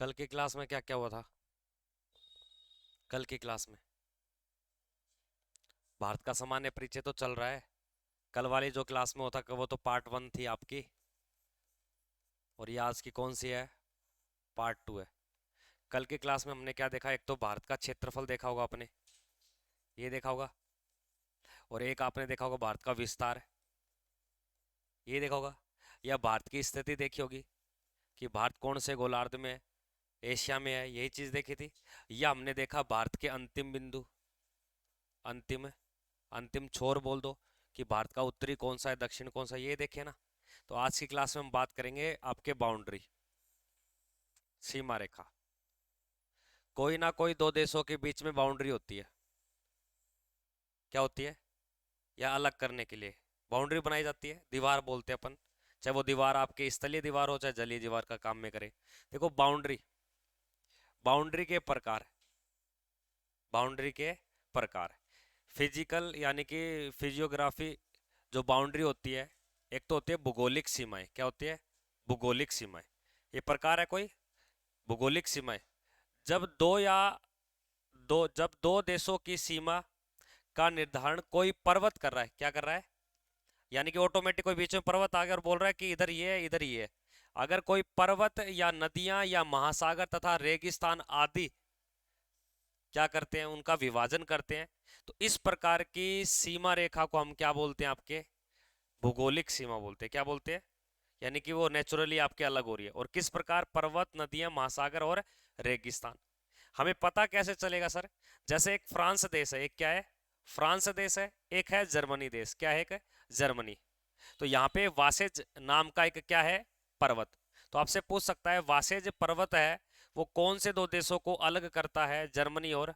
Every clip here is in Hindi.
कल की क्लास में क्या क्या हुआ था? कल की क्लास में भारत का सामान्य परिचय तो चल रहा है। कल वाली जो क्लास में होता वो तो पार्ट वन थी आपकी। और ये आज की कौन सी है? पार्ट टू है। कल की क्लास में हमने क्या देखा? एक तो भारत का क्षेत्रफल देखा होगा आपने, ये देखा होगा। और एक आपने देखा होगा भारत का विस्तार, ये देखा होगा। या भारत की स्थिति देखी होगी कि भारत कौन से गोलार्ध में है, एशिया में है, यही चीज देखी थी। या हमने देखा भारत के अंतिम बिंदु, अंतिम अंतिम छोर बोल दो, कि भारत का उत्तरी कौन सा है, दक्षिण कौन सा है, ये देखे ना। तो आज की क्लास में हम बात करेंगे आपके बाउंड्री, सीमा रेखा। कोई ना कोई दो देशों के बीच में बाउंड्री होती है। क्या होती है? या अलग करने के लिए बाउंड्री बनाई जाती है, दीवार बोलते हैं अपन। चाहे वो दीवार आपके स्थलीय दीवार हो, चाहे जलीय दीवार का काम में करे। देखो बाउंड्री, बाउंड्री के प्रकार, बाउंड्री के प्रकार। फिजिकल यानी कि फिजियोग्राफी, जो बाउंड्री होती है, एक तो होती है भूगोलिक सीमाएं। क्या होती है? भूगोलिक सीमाएं। ये प्रकार है कोई, भूगोलिक सीमाएं। जब दो या जब दो देशों की सीमा का निर्धारण कोई पर्वत कर रहा है, क्या कर रहा है? यानी कि ऑटोमेटिक कोई बीच में पर्वत आ गया और बोल रहा है कि इधर ये है, इधर ये है। अगर कोई पर्वत या नदियां या महासागर तथा रेगिस्तान आदि क्या करते हैं, उनका विभाजन करते हैं, तो इस प्रकार की सीमा रेखा को हम क्या बोलते हैं? आपके भूगोलिक सीमा बोलते हैं। क्या बोलते हैं? यानी कि वो नेचुरली आपके अलग हो रही है। और किस प्रकार? पर्वत, नदियां, महासागर और रेगिस्तान। हमें पता कैसे चलेगा सर? जैसे एक फ्रांस देश है, एक क्या है? फ्रांस देश है। एक है जर्मनी देश। क्या है? एक है जर्मनी। तो यहाँ पे वासेज नाम का एक क्या है? पर्वत। तो आपसे पूछ सकता है वासेज पर्वत है वो कौन से दो देशों को अलग करता है? जर्मनी और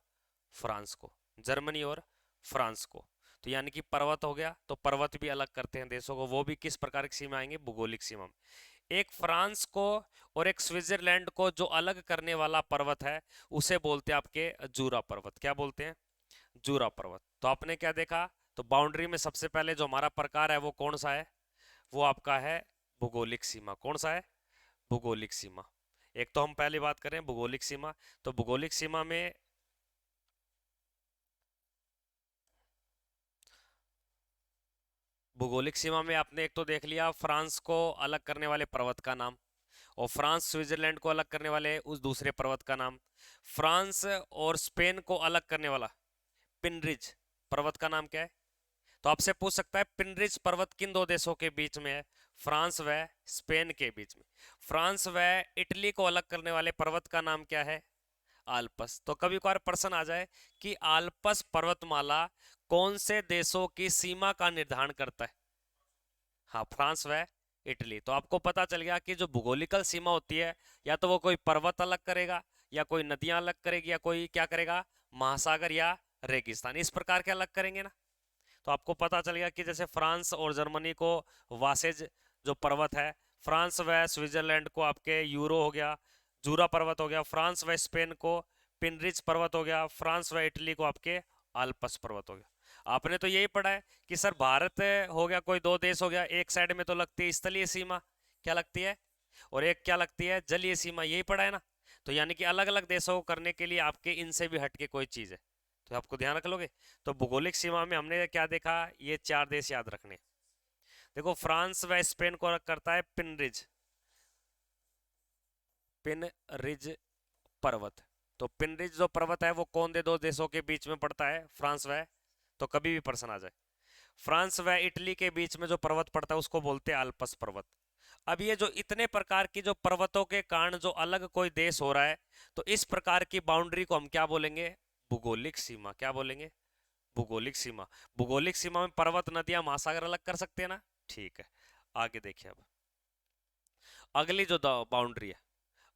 फ्रांस को। जर्मनी और फ्रांस को। तो यानी कि पर्वत हो गया, तो पर्वत भी अलग करते हैं देशों को। वो भी किस प्रकार की सीमा आएंगे? भूगोलिक सीमा में। एक फ्रांस को और एक स्विट्जरलैंड को जो अलग करने वाला पर्वत है, उसे बोलते हैं आपके जूरा पर्वत। क्या बोलते हैं? जूरा पर्वत। तो आपने क्या देखा? तो बाउंड्री में सबसे पहले जो हमारा प्रकार है वो कौन सा है? वो आपका है भूगोलिक सीमा। कौन सा है? भूगोलिक सीमा। एक तो हम पहली बात करें भूगोलिक सीमा। तो भूगोलिक सीमा में, भूगोलिक सीमा में आपने एक तो देख लिया फ्रांस को अलग करने वाले पर्वत का नाम, और फ्रांस स्विट्जरलैंड को अलग करने वाले उस दूसरे पर्वत का नाम। फ्रांस और स्पेन को अलग करने वाला पिनरिज पर्वत का नाम क्या है? तो आपसे पूछ सकता है पिनरिज पर्वत किन दो देशों के बीच में है? फ्रांस व स्पेन के बीच में। फ्रांस व इटली को अलग करने वाले पर्वत का नाम क्या है? आल्पस। तो कभी कभार प्रश्न आ जाए कि आल्पस पर्वतमाला कौन से देशों की सीमा का निर्धारण करता है? हाँ, फ्रांस व इटली। तो आपको पता चल गया कि जो भूगोलिकल सीमा होती है, या तो वो कोई पर्वत अलग करेगा, या कोई नदियां अलग करेगी, या कोई क्या करेगा? महासागर या रेगिस्तान, इस प्रकार के अलग करेंगे ना। तो आपको पता चल गया कि जैसे फ्रांस और जर्मनी को वासेज जो पर्वत है, फ्रांस व स्विट्जरलैंड को आपके यूरो हो गया, जूरा पर्वत हो गया। फ्रांस व स्पेन को पिनरिज पर्वत हो गया। फ्रांस व इटली को आपके आल्पस पर्वत हो गया। आपने तो यही पढ़ा है कि सर भारत हो गया, कोई दो देश हो गया, एक साइड में तो लगती है स्थलीय सीमा, क्या लगती है? और एक क्या लगती है? जलीय सीमा। यही पढ़ा है ना। तो यानी कि अलग अलग देशों को करने के लिए आपके इनसे भी हटके कोई चीज है, तो आपको ध्यान रख लोगे। तो भूगोलिक सीमा में हमने क्या देखा? ये चार देश याद रखने। देखो फ्रांस व स्पेन को करता है पिनरिज, पिनरिज पर्वत। तो पिनरिज जो पर्वत है वो कौन दे दो देशों के बीच में पड़ता है? फ्रांस व, तो कभी भी प्रश्न आ जाए, फ्रांस व इटली के बीच में जो पर्वत पड़ता है उसको बोलते हैं आल्पस पर्वत। अब ये जो इतने प्रकार की जो पर्वतों के कारण जो अलग कोई देश हो रहा है, तो इस प्रकार की बाउंड्री को हम क्या बोलेंगे? भूगोलिक सीमा। क्या बोलेंगे? भूगोलिक सीमा। भूगोलिक सीमा में पर्वत, नदियां, महासागर अलग कर सकते हैं ना। ठीक है, आगे देखिए। अब अगली जो बाउंड्री है,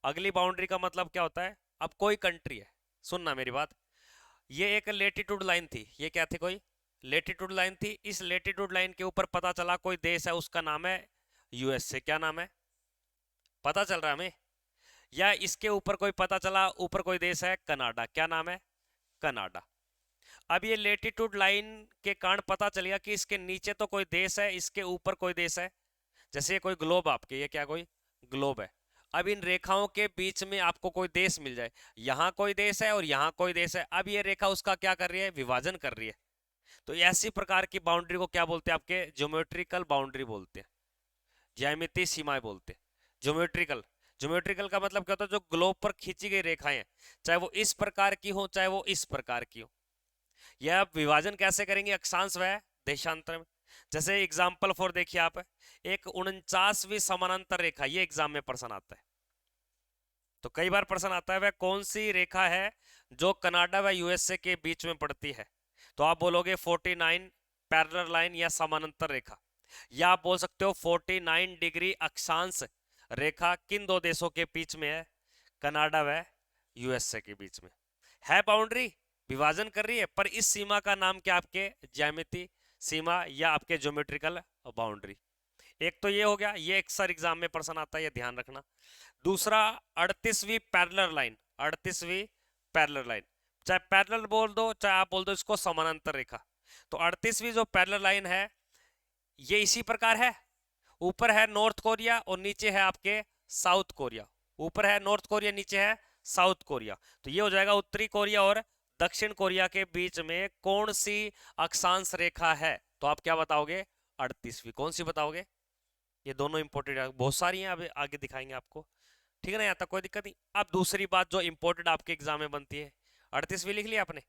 अगली बाउंड्री का मतलब क्या होता है? अब कोई कंट्री है, सुनना मेरी बात। ये एक लेटीट्यूड लाइन थी। ये क्या थी? कोई लेटीट्यूड लाइन थी। इस लेटीट्यूड लाइन के ऊपर पता चला कोई देश है, उसका नाम है यूएसए। क्या नाम है? पता चल रहा है हमें? या इसके ऊपर कोई पता चला, ऊपर कोई देश है कनाडा। क्या नाम है? कनाडा। अब ये लेटीट्यूड लाइन के कारण पता चल गया कि इसके नीचे तो कोई देश है, इसके ऊपर कोई देश है। जैसे ये कोई ग्लोब आपके, ये क्या कोई ग्लोब है। अब इन रेखाओं के बीच में आपको कोई देश मिल जाए, यहाँ कोई देश है और यहाँ कोई देश है, अब ये रेखा उसका क्या कर रही है, विभाजन कर रही है। तो ऐसी प्रकार की बाउंड्री को क्या बोलते हैं, आपके ज्योमेट्रिकल बाउंड्री बोलते हैं, ज्यामितीय सीमाएं बोलते हैं। ज्योमेट्रिकल, ज्योमेट्रिकल का मतलब क्या होता है, जो ग्लोब पर खींची गई रेखाएं हैं, चाहे वो इस प्रकार की हो चाहे वो इस प्रकार की हो। यह आप विभाजन कैसे करेंगे, अक्षांश व देशांतर में। जैसे एग्जाम्पल फॉर देखिए आप, एक 49वीं समानांतर रेखा, ये एग्जाम में प्रश्न आता है, तो कई बार प्रश्न आता है वह कौन सी रेखा है जो कनाडा व यूएसए के बीच में पड़ती है। तो आप बोलोगे 49 पैरेलल लाइन या समानांतर रेखा, या आप बोल सकते हो 49 डिग्री अक्षांश रेखा किन दो देशों के बीच में है, कनाडा व यूएसए के बीच में है। बाउंड्री विभाजन कर रही है, पर इस सीमा का नाम क्या, आपके ज्यामिति सीमा या आपके ज्योमेट्रिकल बाउंड्री। एक तो ये हो गया, ये अक्सर एग्जाम में प्रश्न आता है, ये ध्यान रखना। दूसरा 38वीं पैरेलल लाइन, 38वीं पैरेलल लाइन, चाहे पैरेलल बोल दो चाहे आप बोल दो इसको समानांतर रेखा। तो 38वीं जो पैरेलल लाइन है ये इसी प्रकार है, ऊपर है नॉर्थ कोरिया और नीचे है आपके साउथ कोरिया, ऊपर है नॉर्थ कोरिया नीचे है साउथ कोरिया। तो ये हो जाएगा उत्तरी कोरिया और दक्षिण कोरिया के बीच में कौन सी अक्षांश रेखा है, तो आप क्या बताओगे, 38वीं। कौन सी बताओगे, ये दोनों इंपॉर्टेंट है, बहुत सारी हैं, अब आगे दिखाएंगे आपको, ठीक है ना, यहाँ तक कोई दिक्कत नहीं। अब दूसरी बात जो इंपॉर्टेंट आपके एग्जाम में बनती है, 38वीं लिख लिया आपने।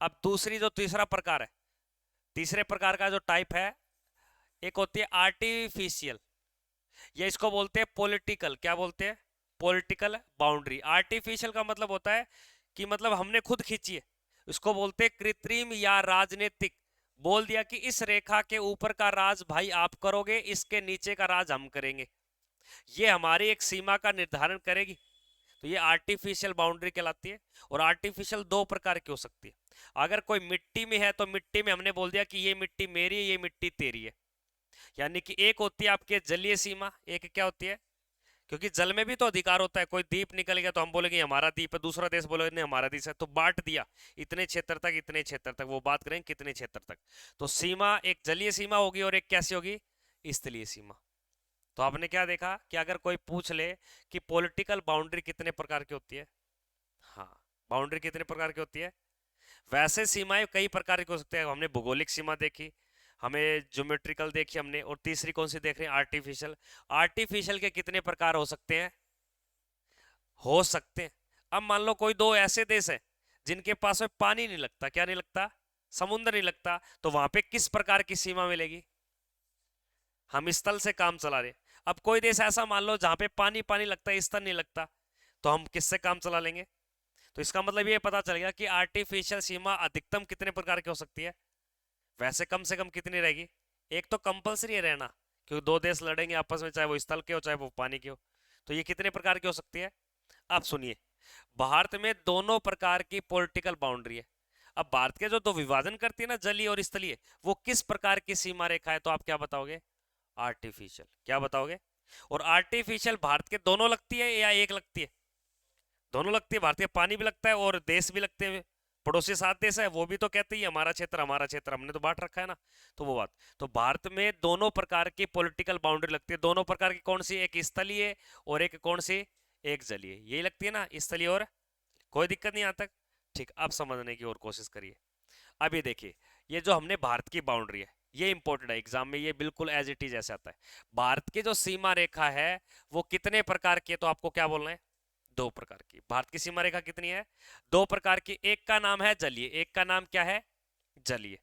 अब दूसरी जो तीसरा प्रकार है, तीसरे प्रकार का जो टाइप है, एक होती है आर्टिफिशियल, या इसको बोलते हैं पॉलिटिकल, क्या बोलते हैं, पॉलिटिकल बाउंड्री। आर्टिफिशियल का मतलब होता है कि मतलब हमने खुद खींची है, इसको बोलते हैं कृत्रिम या राजनीतिक। बोल दिया कि इस रेखा के ऊपर का राज भाई आप करोगे, इसके नीचे का राज हम करेंगे, ये हमारी एक सीमा का निर्धारण करेगी, तो ये आर्टिफिशियल बाउंड्री कहलाती है। और आर्टिफिशियल दो प्रकार की हो सकती है, अगर कोई मिट्टी में है तो मिट्टी में हमने बोल दिया कि ये मिट्टी मेरी है ये मिट्टी तेरी है, यानी कि एक होती है आपके जलीय सीमा, एक क्या होती है, क्योंकि जल में भी तो अधिकार होता है, कोई द्वीप निकल गया तो हम बोलेंगे हमारा द्वीप है, दूसरा देश बोलेगा नहीं हमारा देश है, तो बांट दिया इतने क्षेत्र तक इतने क्षेत्र तक, वो बात करें कितने क्षेत्र तक। तो सीमा एक जलीय सीमा होगी और एक कैसी होगी, स्थलीय सीमा। तो आपने क्या देखा कि अगर कोई पूछ ले कि पॉलिटिकल बाउंड्री कितने प्रकार की होती है, हाँ बाउंड्री कितने प्रकार की होती है, वैसे सीमाएं कई प्रकार की हो सकती है। हमने भौगोलिक सीमा देखी, हमें ज्योमेट्रिकल देखी हमने, और तीसरी कौन सी देख रहे हैं, आर्टिफिशियल। आर्टिफिशियल के कितने प्रकार हो सकते हैं, हो सकते हैं। अब मान लो कोई दो ऐसे देश है जिनके पास में पानी नहीं लगता, क्या नहीं लगता, समुद्र नहीं लगता, तो वहां पे किस प्रकार की सीमा मिलेगी, हम स्थल से काम चला रहे। अब कोई देश ऐसा मान लो जहां पे पानी पानी लगता है, स्थल नहीं लगता, तो हम किससे काम चला लेंगे। तो इसका मतलब ये पता चलेगा कि आर्टिफिशियल सीमा अधिकतम कितने प्रकार की हो सकती है, वैसे कम से कम कितनी रहेगी, एक तो कंपलसरी है रहना, क्योंकि दो देश लड़ेंगे आपस में, चाहे वो स्थल के हो चाहे वो पानी के हो। तो ये कितने प्रकार की हो सकती है, आप सुनिए। भारत में दोनों प्रकार की पॉलिटिकल बाउंड्री है। अब भारत के जो दो विभाजन करती है ना, जलीय और स्थलीय, वो किस प्रकार की सीमा रेखा है, तो आप क्या बताओगे, आर्टिफिशियल, क्या बताओगे। और आर्टिफिशियल भारत के दोनों लगती है या एक लगती है, दोनों लगती है, भारत के पानी भी लगता है और देश भी लगते हैं, पड़ोसी सात देश है वो भी तो कहते ही हमारा क्षेत्र हमारा क्षेत्र, हमने तो बांट रखा है ना, तो वो बात। तो भारत में दोनों प्रकार की पॉलिटिकल बाउंड्री लगती है, दोनों प्रकार की कौन सी, एक स्थलीय और एक कौन सी, एक जलीय, यही लगती है ना, स्थलीय और, कोई दिक्कत नहीं यहाँ तक, ठीक। अब समझने की और कोशिश करिए। अब ये देखिए, ये जो हमने भारत की बाउंड्री है ये इंपॉर्टेंट है एग्जाम में, ये बिल्कुल एज इट इज ऐसे आता है। भारत की जो सीमा रेखा है वो कितने प्रकार की है, तो आपको क्या बोलना है, दो प्रकार की। भारत की सीमा रेखा कितनी है, दो प्रकार की, एक का नाम है जलीय, एक का नाम क्या है, जलीय।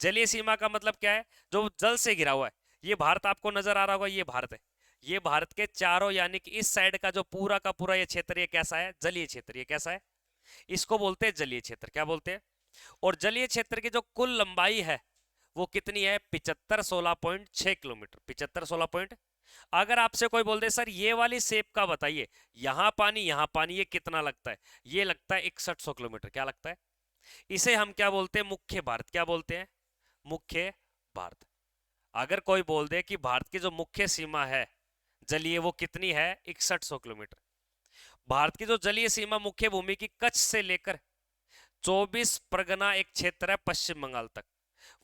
जलीय सीमा का मतलब क्या है, जो जल से घिरा हुआ है। ये भारत आपको नजर आ रहा होगा, ये भारत है, ये भारत के चारों यानी कि इस साइड का जो पूरा का पूरा ये क्षेत्र, ये कैसा है, जलीय क्षेत्र, ये कैसा है, इसको बोलते हैं जलीय क्षेत्र, क्या बोलते हैं। और जलीय क्षेत्र की जो कुल लंबाई है वो कितनी है, 7516.6 किलोमीटर, 7516 पॉइंट। अगर आपसे कोई बोल दे सर ये वाली शेप का बताइए, यहां पानी यहां पानी, ये कितना लगता है, ये लगता है 6100 किलोमीटर, क्या लगता है, इसे हम क्या बोलते हैं, मुख्य भारत, क्या बोलते हैं, मुख्य भारत। अगर कोई बोल दे कि भारत की जो मुख्य सीमा है जलीय वो कितनी है, 6100 किलोमीटर। भारत की जो जलीय सीमा मुख्य भूमि की कच्छ से लेकर 24 परगना एक क्षेत्र है पश्चिम बंगाल तक,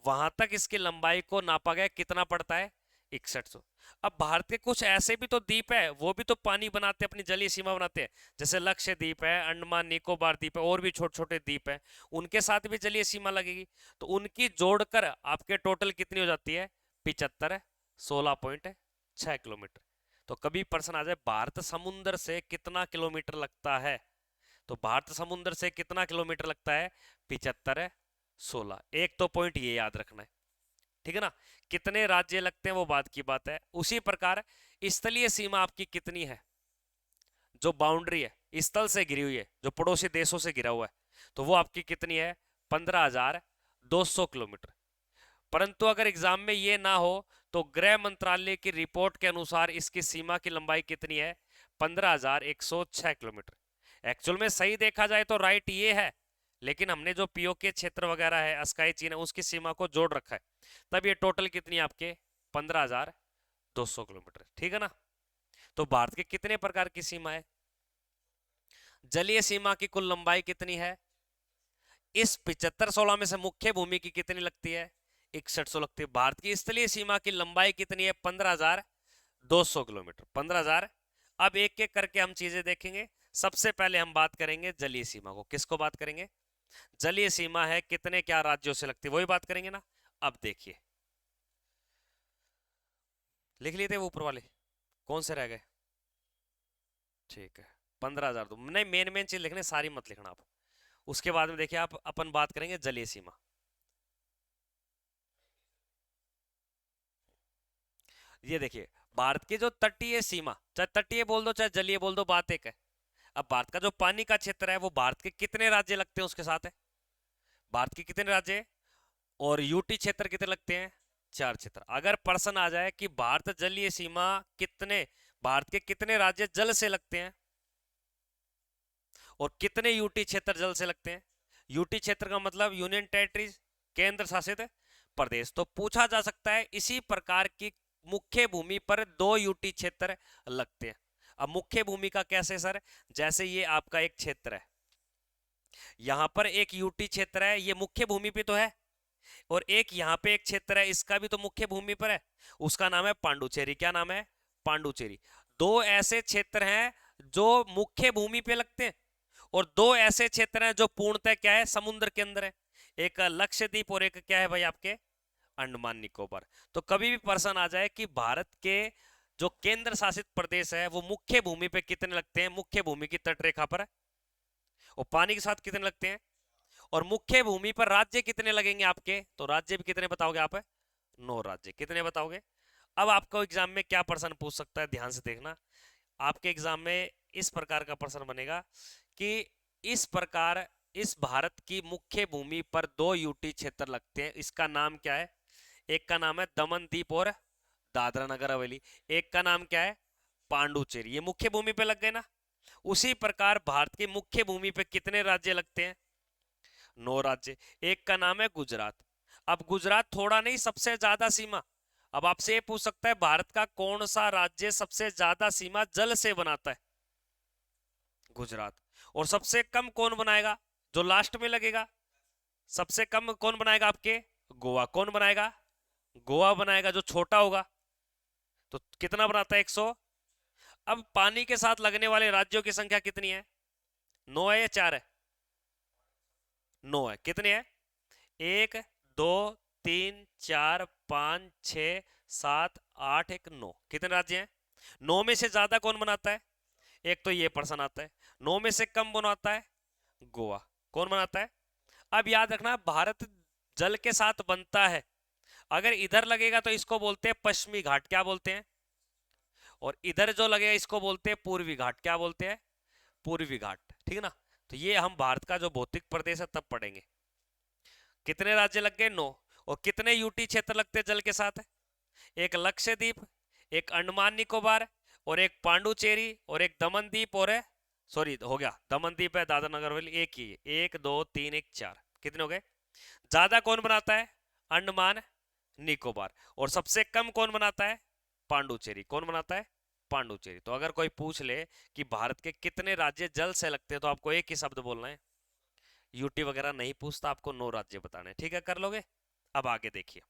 वहां तक इसकी लंबाई को नापा गया, कितना पड़ता है, 6100। अब भारत के कुछ ऐसे भी तो द्वीप है, वो भी तो पानी बनाते हैं, अपनी जलीय सीमा बनाते हैं, जैसे लक्षद्वीप है, अंडमान निकोबार द्वीप है, और भी छोटे छोटे द्वीप है, उनके साथ भी जलीय सीमा लगेगी। तो उनकी जोड़कर आपके टोटल कितनी हो जाती है? 75 16.6 किलोमीटर। तो कभी प्रश्न आ जाए भारत समुद्र से कितना किलोमीटर लगता है, तो भारत समुद्र से कितना किलोमीटर लगता है? 75 16। एक तो पॉइंट ये याद रखना है, ठीक है ना। कितने राज्य लगते हैं वो बात की बात है। उसी प्रकार स्थलीय सीमा आपकी कितनी है, जो बाउंड्री है स्थल से घिरी हुई है, जो पड़ोसी देशों से घिरा हुआ है, तो वो आपकी कितनी है? 15,200 किलोमीटर। परंतु अगर एग्जाम में ये ना हो तो गृह मंत्रालय की रिपोर्ट के अनुसार इसकी सीमा की लंबाई कितनी है? 15,106 किलोमीटर। एक्चुअल में सही देखा जाए तो राइट ये है, लेकिन हमने जो पीओके क्षेत्र वगैरह है, अस्काई चीन है, उसकी सीमा को जोड़ रखा है, तब ये टोटल कितनी है आपके? 15,200 किलोमीटर, ठीक है ना। तो भारत के कितने प्रकार की सीमा है? जलीय सीमा की कुल लंबाई कितनी है? इस 75-16 में से मुख्य भूमि की कितनी लगती है? 6100 लगती है। भारत की स्थलीय सीमा की लंबाई कितनी है? 15,200 किलोमीटर, 15,000। अब एक एक करके हम चीजें देखेंगे। सबसे पहले हम बात करेंगे जलीय सीमा को। किसको बात करेंगे? जलीय सीमा है कितने क्या राज्यों से लगती है, वही बात करेंगे ना। अब देखिए, लिख लिए थे वो ऊपर वाले, कौन से रह गए? ठीक है, 15,000 तो नहीं, मेन मेन चीज लिखने, सारी मत लिखना आप। उसके बाद में देखिए, आप अपन बात करेंगे जलीय सीमा। ये देखिए, भारत की जो तटीय सीमा, चाहे तटीय बोल दो चाहे जलीय बोल दो, बात एक है। अब भारत का जो पानी का क्षेत्र है वो भारत के कितने राज्य लगते हैं उसके साथ है। भारत के कितने राज्य है? और यूटी क्षेत्र कितने लगते हैं? 4 क्षेत्र। अगर प्रश्न आ जाए कि भारत जलीय सीमा कितने, भारत के कितने राज्य जल से लगते हैं और कितने यूटी क्षेत्र जल से लगते हैं, यूटी क्षेत्र का मतलब यूनियन टेरिटरीज, केंद्र शासित प्रदेश, तो पूछा जा सकता है इसी प्रकार की मुख्य भूमि पर 2 यूटी क्षेत्र लगते हैं। अब मुख्य भूमि का कैसे सर? जैसे ये आपका एक क्षेत्र है, यहां पर एक यूटी क्षेत्र है, ये मुख्य भूमि पे तो है, और एक यहाँ पे एक क्षेत्र है, इसका भी तो मुख्य भूमि पर है, उसका नाम है पांडुचेरी। क्या नाम है? पांडुचेरी। दो ऐसे क्षेत्र हैं जो मुख्य भूमि पे लगते हैं, और दो ऐसे क्षेत्र हैं जो पूर्णतः क्या है? समुद्र के अंदर है। एक लक्षद्वीप और एक क्या है भाई आपके? अंडमान निकोबार। तो कभी भी प्रश्न आ जाए कि भारत के जो केंद्र शासित प्रदेश है वो मुख्य भूमि पे कितने लगते हैं, मुख्य भूमि की तटरेखा पर, और पानी के साथ कितने लगते हैं, और मुख्य भूमि पर राज्य कितने लगेंगे आपके, तो राज्य भी कितने बताओगे आप? 9 राज्य। कितने बताओगे? अब आपको एग्जाम में क्या प्रश्न पूछ सकता है, ध्यान से देखना। आपके एग्जाम में इस प्रकार का प्रश्न बनेगा कि इस प्रकार इस भारत की मुख्य भूमि पर 2 यूटी क्षेत्र लगते हैं, इसका नाम क्या है? एक का नाम है दमन दीप और दादरा नगर हवेली, एक का नाम क्या है? पांडुचेरी। ये मुख्य भूमि पे लग गए ना। उसी प्रकार भारत की मुख्य भूमि पे कितने राज्य लगते हैं? 9 राज्य। एक का नाम है गुजरात। अब गुजरात थोड़ा नहीं, सबसे ज्यादा सीमा। अब आपसे ये पूछ सकता है भारत का कौन सा राज्य सबसे ज्यादा सीमा जल से बनाता है? गुजरात। और सबसे कम कौन बनाएगा? जो लास्ट में लगेगा। सबसे कम कौन बनाएगा आपके? गोवा। कौन बनाएगा? गोवा बनाएगा, जो छोटा होगा। तो कितना बनाता है? 100। अब पानी के साथ लगने वाले राज्यों की संख्या कितनी है? 9 है या 4 है? 9 है। कितने हैं? 1 2 3 4 5 6 7 8 1 9। कितने राज्य हैं? 9 में से ज्यादा कौन बनाता है? एक तो ये प्रश्न आता है। 9 में से कम बनाता है? गोवा। कौन बनाता है? अब याद रखना, भारत जल के साथ बनता है। अगर इधर लगेगा तो इसको बोलते हैं पश्चिमी घाट। क्या बोलते हैं? और इधर जो लगेगा इसको बोलते हैं पूर्वी घाट। क्या बोलते हैं? पूर्वी घाट, ठीक है ना। तो ये हम भारत का जो भौतिक प्रदेश है तब पढ़ेंगे। कितने राज्य लग गए? 9। और कितने यूटी क्षेत्र लगते हैं जल के साथ? एक लक्षद्वीप, एक अंडमान निकोबार, और एक पांडुचेरी, और एक दमन द्वीप, और है सॉरी हो गया, दमन द्वीप है, दादरा नगर हवेली, एक ही है। 1 2 3 1 4। कितने हो गए? ज्यादा कौन बनाता है? अंडमान निकोबार। और सबसे कम कौन बनाता है? पांडुचेरी। कौन बनाता है? पांडुचेरी। तो अगर कोई पूछ ले कि भारत के कितने राज्य जल से लगते हैं, तो आपको एक ही शब्द बोलना है। यूटी वगैरह नहीं पूछता, आपको 9 राज्य बताने। ठीक है, कर लोगे? अब आगे देखिए,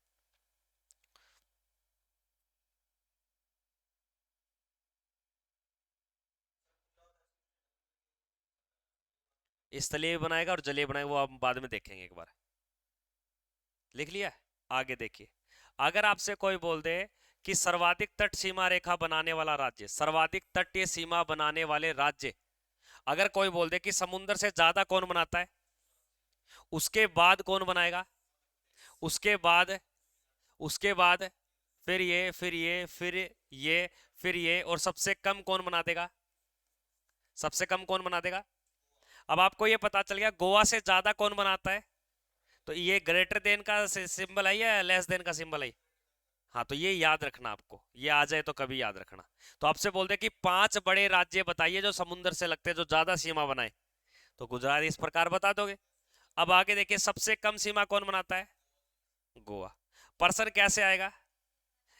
स्थलीय बनाएगा और जलीय बनाएगा, वो आप बाद में देखेंगे एक बार। लिख लिया? आगे देखिए, अगर आपसे कोई बोल दे कि सर्वाधिक तट सीमा रेखा बनाने वाला राज्य, सर्वाधिक तटीय सीमा बनाने वाले राज्य, अगर कोई बोल दे कि समुद्र से ज्यादा कौन बनाता है, उसके बाद कौन बनाएगा, उसके बाद, उसके बाद फिर ये, फिर ये, फिर ये, फिर ये, और सबसे कम कौन बना देगा, सबसे कम कौन बना देगा। अब आपको ये पता चल गया गोवा से ज्यादा कौन बनाता है, तो ये ग्रेटर देन का सिंबल है या लेस देन का सिंबल है। हाँ, तो ये याद रखना आपको, ये आ जाए तो कभी याद रखना। तो आपसे बोलते हैं कि 5 बड़े राज्य बताइए जो समुद्र से लगते हैं, जो ज्यादा सीमा बनाए, तो गुजरात इस प्रकार बता दोगे। अब आगे देखिए, सबसे कम सीमा कौन बनाता है, गोवा। पर्सन कैसे आएगा,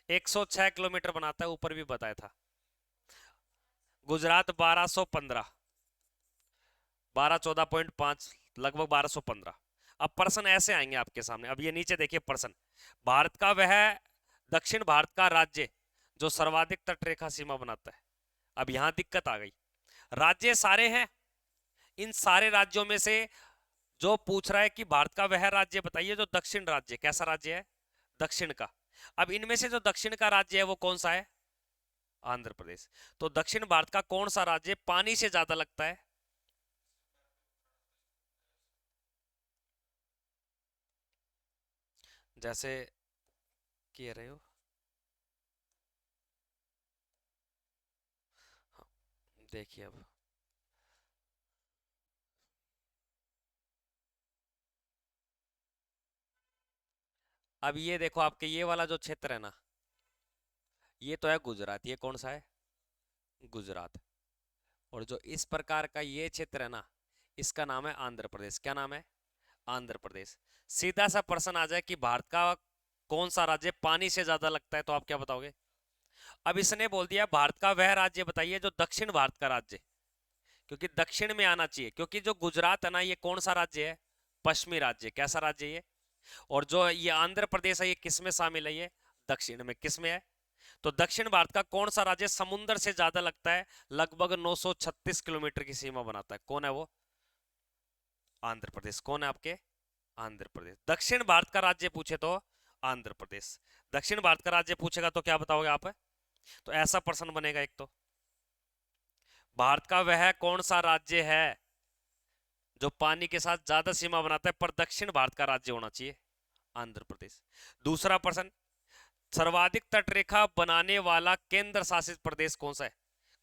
106 किलोमीटर बनाता है, ऊपर भी बताया था। गुजरात 1215, 1214.5, लगभग 1215। अब पर्सन ऐसे आएंगे आपके सामने। अब ये नीचे देखिए पर्सन, भारत का वह दक्षिण भारत का राज्य जो सर्वाधिक तटरेखा सीमा बनाता है। अब यहां दिक्कत आ गई, राज्य सारे हैं, इन सारे राज्यों में से जो पूछ रहा है कि भारत का वह राज्य बताइए जो दक्षिण राज्य, कैसा राज्य है, दक्षिण का। अब इनमें से जो दक्षिण का राज्य है वो कौन सा है, आंध्र प्रदेश। तो दक्षिण भारत का कौन सा राज्य पानी से ज्यादा लगता है, जैसे कह रहे हो। हाँ, देखिए अब ये देखो, आपके ये वाला जो क्षेत्र है ना, ये तो है गुजरात, ये कौन सा है, गुजरात। और जो इस प्रकार का ये क्षेत्र है ना, इसका नाम है आंध्र प्रदेश। क्या नाम है, आंध्र प्रदेश। सीधा सा प्रश्न आ जाए कि भारत का कौन सा राज्य पानी से ज्यादा लगता है, तो आप क्या बताओगे। अब इसने बोल दिया भारत का वह राज्य बताइए जो दक्षिण भारत का राज्य, क्योंकि दक्षिण में आना चाहिए, क्योंकि जो गुजरात है ना, ये कौन सा राज्य है, पश्चिमी राज्य। कैसा राज्य है ये, और जो ये आंध्र प्रदेश है, ये किस में शामिल है, ये दक्षिण में। किस में है, तो दक्षिण भारत का कौन सा राज्य समुद्र से ज्यादा लगता है, लगभग 936 किलोमीटर की सीमा बनाता है, कौन है वो, आंध्र प्रदेश। कौन है आपके, आंध्र प्रदेश। दक्षिण भारत का राज्य पूछे तो आंध्र प्रदेश, दक्षिण भारत का राज्य पूछेगा तो क्या बताओगे आप। तो ऐसा प्रश्न बनेगा एक, तो भारत का वह कौन सा राज्य है जो पानी के साथ ज्यादा सीमा बनाता है पर दक्षिण भारत का राज्य होना चाहिए, आंध्र प्रदेश। दूसरा प्रश्न, सर्वाधिक तटरेखा बनाने वाला केंद्र शासित प्रदेश कौन सा है,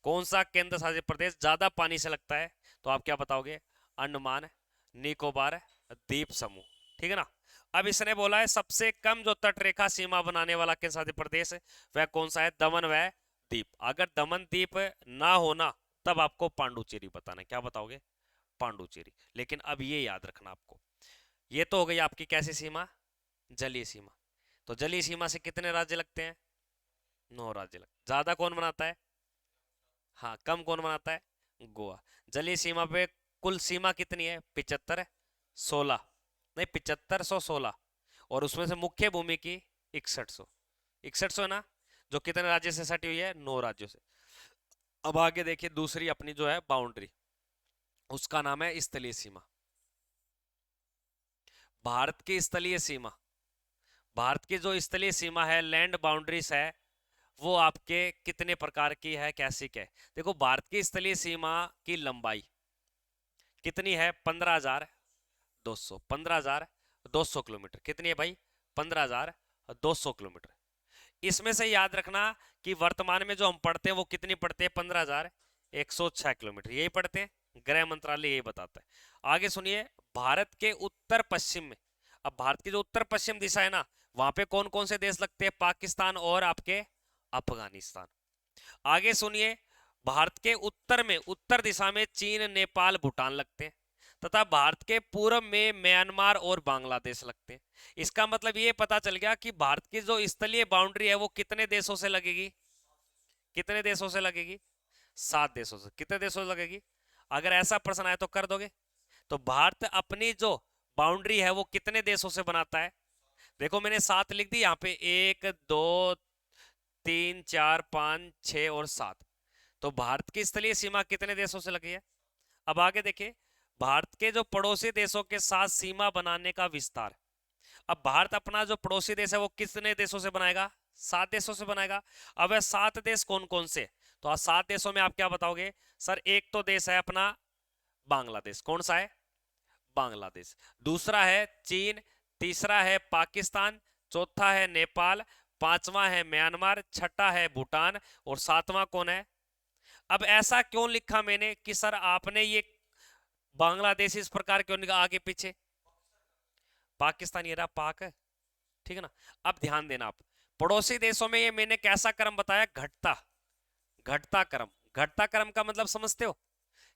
कौन सा केंद्र शासित प्रदेश ज्यादा पानी से लगता है, तो आप क्या बताओगे, अंडमान निकोबार द्वीप समूह। ठीक है ना। अब इसने बोला है सबसे कम जो तटरेखा सीमा बनाने वाला केंद्र शासित प्रदेश वह कौन सा है, दमन व दीप। अगर दमन द्वीप ना होना तब आपको पांडुचेरी बताना है। क्या बताओगे, पांडुचेरी। लेकिन अब ये याद रखना आपको, ये तो हो गई आपकी कैसी सीमा, जलीय सीमा। तो जलीय सीमा से कितने राज्य लगते हैं, 9 राज्य लगते। ज्यादा कौन बनाता है, हाँ, कम कौन बनाता है, गोवा। जलीय सीमा पे कुल सीमा कितनी है, 75, 16, नहीं 7516, और उसमें से मुख्य भूमि की 6100, 6100 है ना, जो कितने राज्य से सटी हुई है, 9 राज्यों से। अब आगे देखिए दूसरी अपनी जो है बाउंड्री, उसका नाम है स्थलीय सीमा। भारत की स्थलीय सीमा, भारत की जो स्थलीय सीमा है, लैंड बाउंड्रीज है, वो आपके कितने प्रकार की है, कैसी क्या है। देखो, भारत की स्थलीय सीमा की लंबाई कितनी है, 15,200, 15,200 किलोमीटर। कितनी है भाई, 15,200 किलोमीटर। इसमें से याद रखना कि वर्तमान में जो हम पढ़ते हैं वो कितनी पढ़ते हैं, 15,106 किलोमीटर, यही पढ़ते हैं, गृह मंत्रालय यही बताता है। आगे सुनिए, भारत के उत्तर पश्चिम में, अब भारत की जो उत्तर पश्चिम दिशा है ना, वहां पे कौन कौन से देश लगते हैं, पाकिस्तान और आपके अफगानिस्तान। आगे सुनिए, भारत के उत्तर में, उत्तर दिशा में चीन, नेपाल, भूटान लगते हैं, तथा भारत के पूर्व में म्यांमार और बांग्लादेश लगते हैं। इसका मतलब ये पता चल गया कि भारत की जो स्थलीय बाउंड्री है वो कितने देशों से लगेगी, कितने देशों से लगेगी, 7 देशों से। कितने देशों से लगेगी, अगर ऐसा प्रश्न आए तो कर दोगे। तो भारत अपनी जो बाउंड्री है वो कितने देशों से बनाता है, देखो मैंने 7 लिख दी यहाँ पे, 1 2 3 4 5 6 और 7। तो भारत की स्थलीय सीमा कितने देशों से लगी है। अब आगे देखिए, भारत के जो पड़ोसी देशों के साथ सीमा बनाने का विस्तार। अब भारत अपना जो पड़ोसी देश है वो कितने देशों से बनाएगा? 7 देशों से बनाएगा। अब वह 7 देश कौन कौन से? तो आज 7 देशों में आप क्या बताओगे? सर एक तो देश है अपना बांग्लादेश। कौन सा है? बांग्लादेश। दूसरा है चीन, तीसरा है पाकिस्तान, चौथा है नेपाल, पांचवा है म्यांमार, छठा है भूटान और सातवां कौन है? अब ऐसा क्यों लिखा मैंने कि सर आपने ये बांग्लादेश इस प्रकार क्यों लिखा आगे पीछे? पाकिस्तान ये रहा पाक है, ठीक है ना। अब ध्यान देना आप, पड़ोसी देशों में ये मैंने कैसा क्रम बताया? घटता घटता क्रम। घटता क्रम का मतलब समझते हो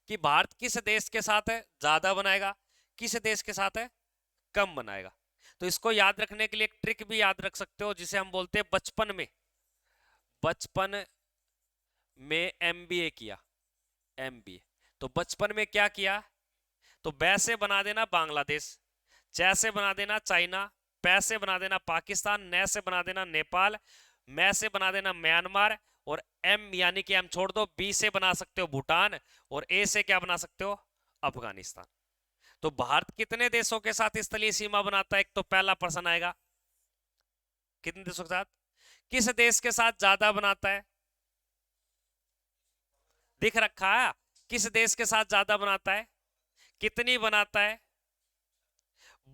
कि भारत किस देश के साथ है ज्यादा बनाएगा, किस देश के साथ है कम बनाएगा। तो इसको याद रखने के लिए एक ट्रिक भी याद रख सकते हो जिसे हम बोलते हैं बचपन में एमबीए किया। एमबीए तो बचपन में क्या किया? तो बै से बना देना बांग्लादेश, च से बना देना चाइना, पै से बना देना पाकिस्तान, नै से बना देना नेपाल, मै से बना देना म्यांमार और एम यानी कि एम छोड़ दो, बी से बना सकते हो भूटान और ए से क्या बना सकते हो? अफगानिस्तान। तो भारत कितने देशों के साथ स्थलीय सीमा बनाता है? एक तो पहला प्रश्न आएगा, कितने देशों के साथ? किस देश के साथ ज्यादा बनाता है? दिख रखा है, किस देश के साथ ज्यादा बनाता है? कितनी बनाता है?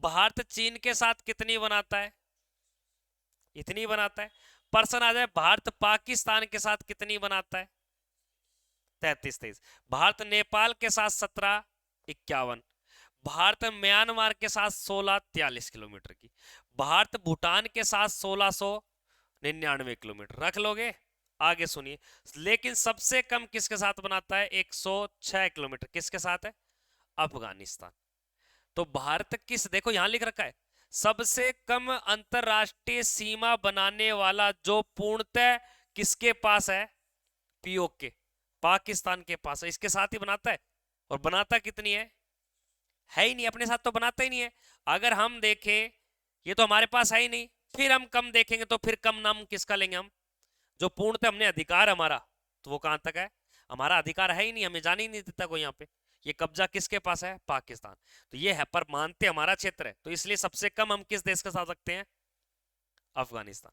भारत चीन के साथ कितनी बनाता है? इतनी बनाता है। प्रश्न आ जाए भारत पाकिस्तान के साथ कितनी बनाता है? 33-23। भारत नेपाल के साथ 17-51। भारत म्यांमार के साथ 16-43 किलोमीटर की। भारत भूटान के साथ 1699 किलोमीटर। रख लोगे? आगे सुनिए, लेकिन सबसे कम किसके साथ बनाता है? 106 किलोमीटर। किसके साथ है? अफगानिस्तान। तो भारत किस, देखो यहां लिख रखा है सबसे कम अंतरराष्ट्रीय सीमा बनाने वाला जो पूर्णतः किसके पास है? पीओके, पाकिस्तान के पास है। इसके साथ ही बनाता है। और बनाता कितनी है ही नहीं, अपने साथ तो बनाता ही नहीं है। अगर हम देखें ये तो हमारे पास है ही नहीं, फिर हम कम देखेंगे तो फिर कम नाम किसका लेंगे हम? जो पूर्णतः हमने अधिकार हमारा, तो वो कहां तक है? हमारा अधिकार है ही नहीं, हमें जाने ही नहीं देता कोई यहाँ पे। ये कब्जा किसके पास है? पाकिस्तान। तो ये है, पर मानते हमारा क्षेत्र है, तो इसलिए सबसे कम हम किस देश के साथ रखते हैं? अफगानिस्तान।